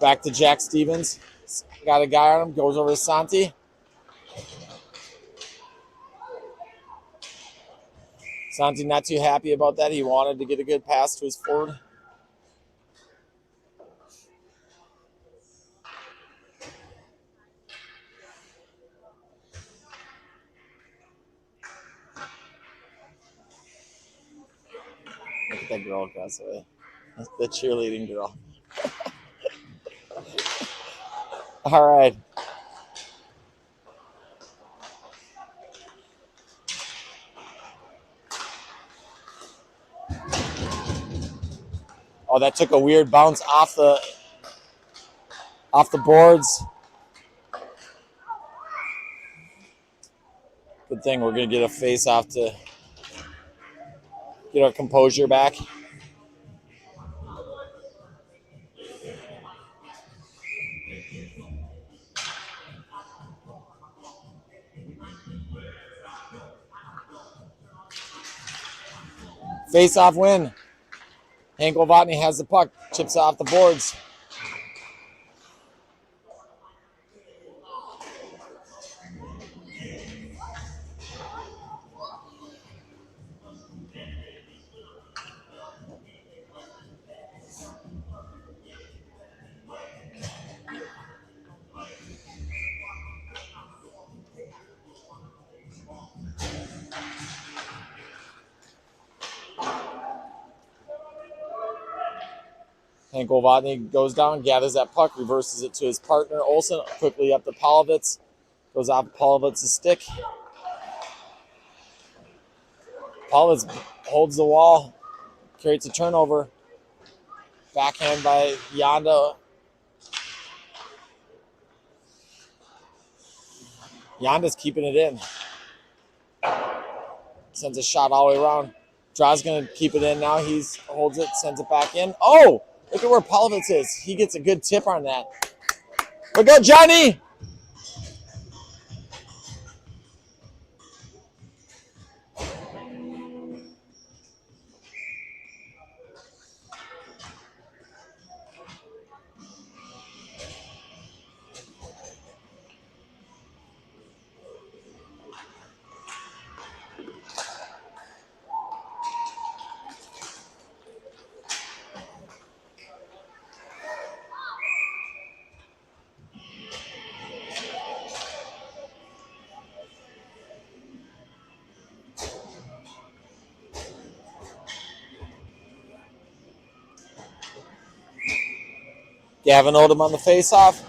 Back to Jack Stevens. Got a guy on him, goes over to Santi. Santi not too happy about that. He wanted to get a good pass to his forward. Look at that girl across the way. That's the cheerleading girl. All right. Oh, that took a weird bounce off the boards. Good thing we're going to get a face off to get our composure back. Face off win. Hank Novotny has the puck, chips off the boards. Hank Novotny goes down, gathers that puck, reverses it to his partner, Olsen, quickly up to Polovitz. Goes off Polovitz's stick. Polovitz holds the wall, creates a turnover. Backhand by Yonda. Yonda's keeping it in. Sends a shot all the way around. Draw's going to keep it in now. He holds it, sends it back in. Oh, look at where Polovitz is. He gets a good tip on that. Look out, Johnny! Gavin Odom on the faceoff.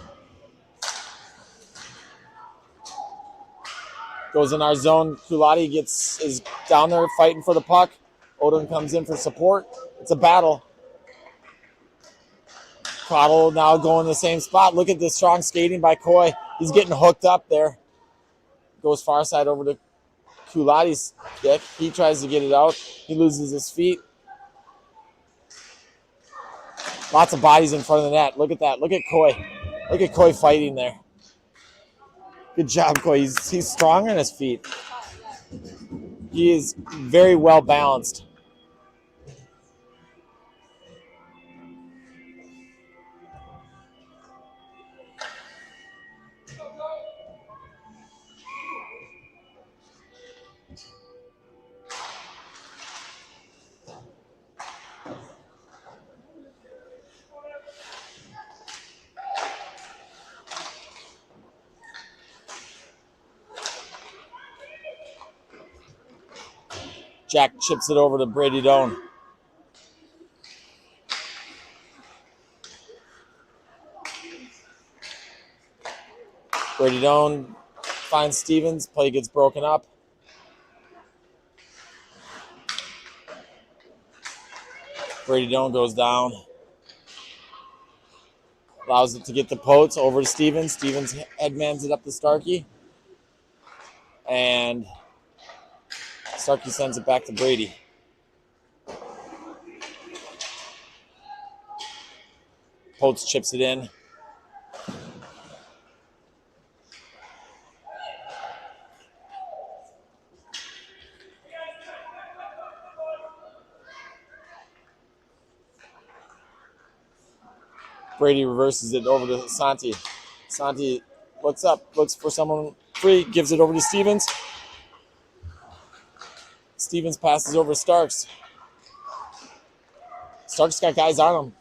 Goes in our zone. Kulati is down there fighting for the puck. Odom comes in for support. It's a battle. Cottle now going the same spot. Look at the strong skating by Coy. He's getting hooked up there. Goes far side over to Kulati's stick. He tries to get it out. He loses his feet. Lots of bodies in front of the net. Look at that. Look at Coy. Look at Coy fighting there. Good job, Coy. He's strong on his feet. He is very well balanced. Jack chips it over to Brady Doan. Brady Doan finds Stevens. Play gets broken up. Brady Doan goes down. Allows it to get to Potes over to Stevens. Stevens headmans it up to Starkey. And Starkey sends it back to Brady. Potes chips it in. Brady reverses it over to Santi. Santi looks up, looks for someone free, gives it over to Stevens. Stevens passes over to Starks. Starks got guys on him.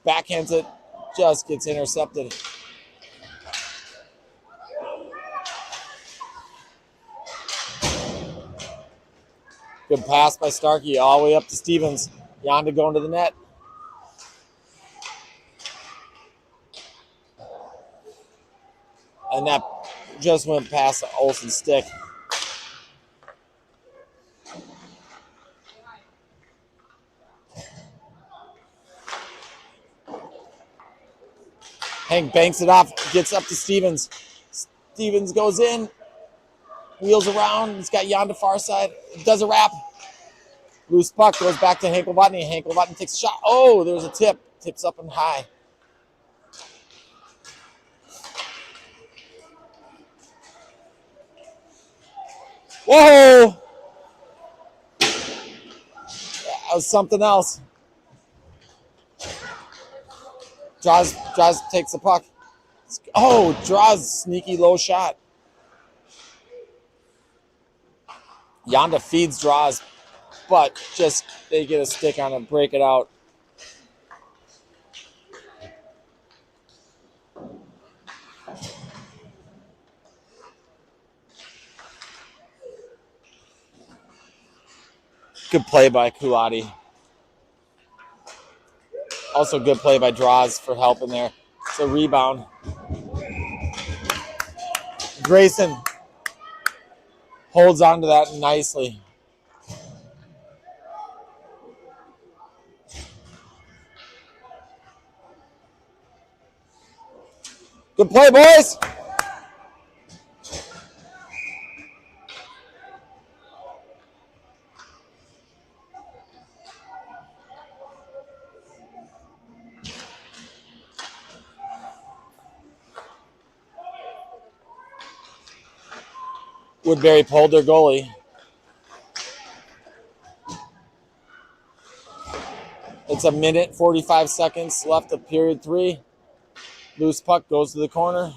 Backhands it, just gets intercepted. Good pass by Starkey all the way up to Stevens. Yonda going to the net. And that just went past Olsen's stick. Hank banks it off, gets up to Stevens. Stevens goes in, wheels around. He's got Yonda far side. Does a wrap. Loose puck goes back to Hank Levotny. Hank Levotny takes a shot. Oh, there's a tip. Tips up and high. Whoa! That was something else. Draws takes the puck. Oh, Draws sneaky low shot. Yonda feeds Draws, but just they get a stick on it, break it out. Good play by Kulati. Also good play by Draws for helping there. It's a rebound. Grayson holds on to that nicely. Good play, boys. Woodbury pulled their goalie. It's a minute, 45 seconds left of period 3. Loose puck goes to the corner.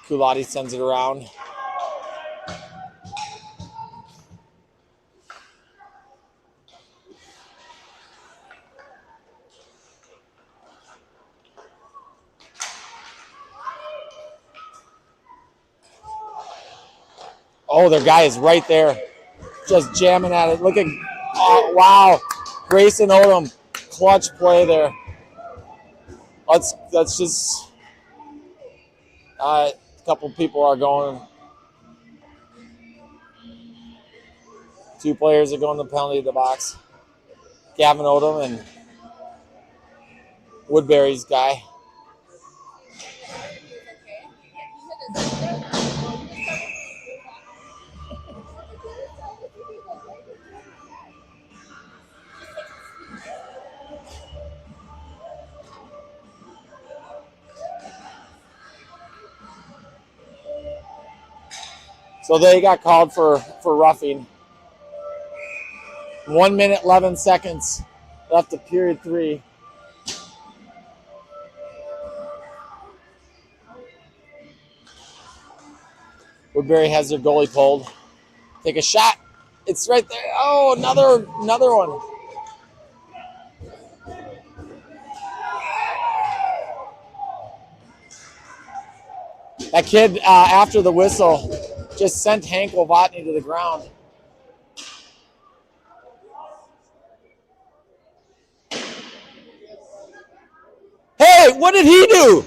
Kulati sends it around. Oh, their guy is right there. Just jamming at it. Look at, oh, wow. Grayson Odom, clutch play there. Let's just, a couple people are going. 2 players are going to the penalty of the box. Gavin Odom and Woodbury's guy. So they got called for roughing. 1 minute, 11 seconds left of period 3. Woodbury has their goalie pulled. Take a shot. It's right there. Oh, another one. That kid, after the whistle, just sent Hank Levotny to the ground. Wait, what did he do?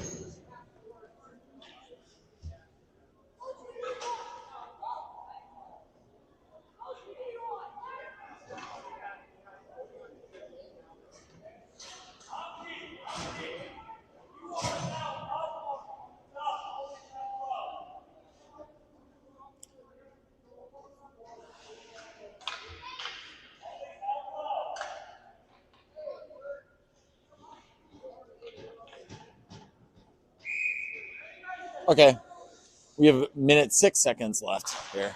Okay, we have a minute 6 seconds left here.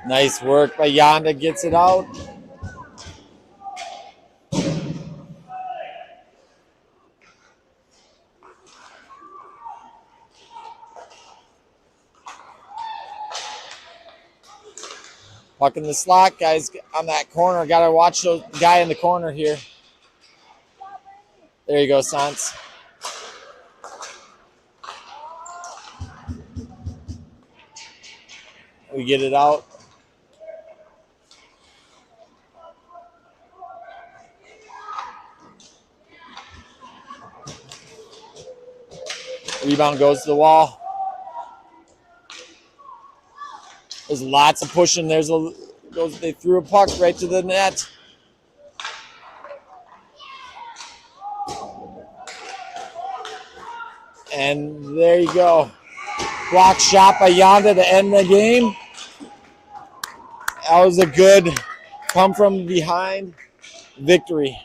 Nice work by Yonda, gets it out. Puck in the slot, guys on that corner. Got to watch the guy in the corner here. There you go, Sans. We get it out. Rebound goes to the wall. There's lots of pushing. They threw a puck right to the net. And there you go. Block shot by Yonda to end the game. That was a good come from behind victory.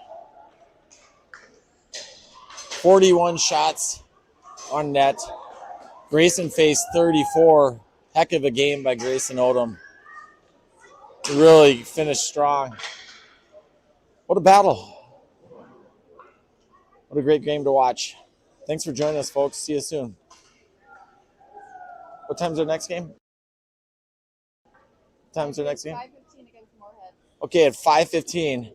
41 shots on net. Grayson faced 34. Heck of a game by Grayson Odom. Really finished strong. What a battle. What a great game to watch. Thanks for joining us, folks. See you soon. What time's our next game? What time's our next game? 5:15 against Moorhead. Okay, at 5:15,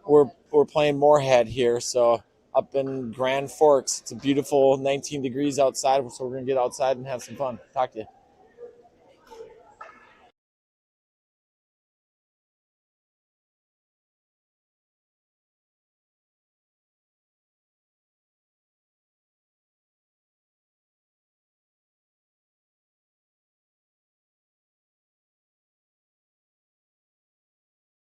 we're playing Moorhead here. So up in Grand Forks, it's a beautiful 19 degrees outside. So we're gonna get outside and have some fun. Talk to you.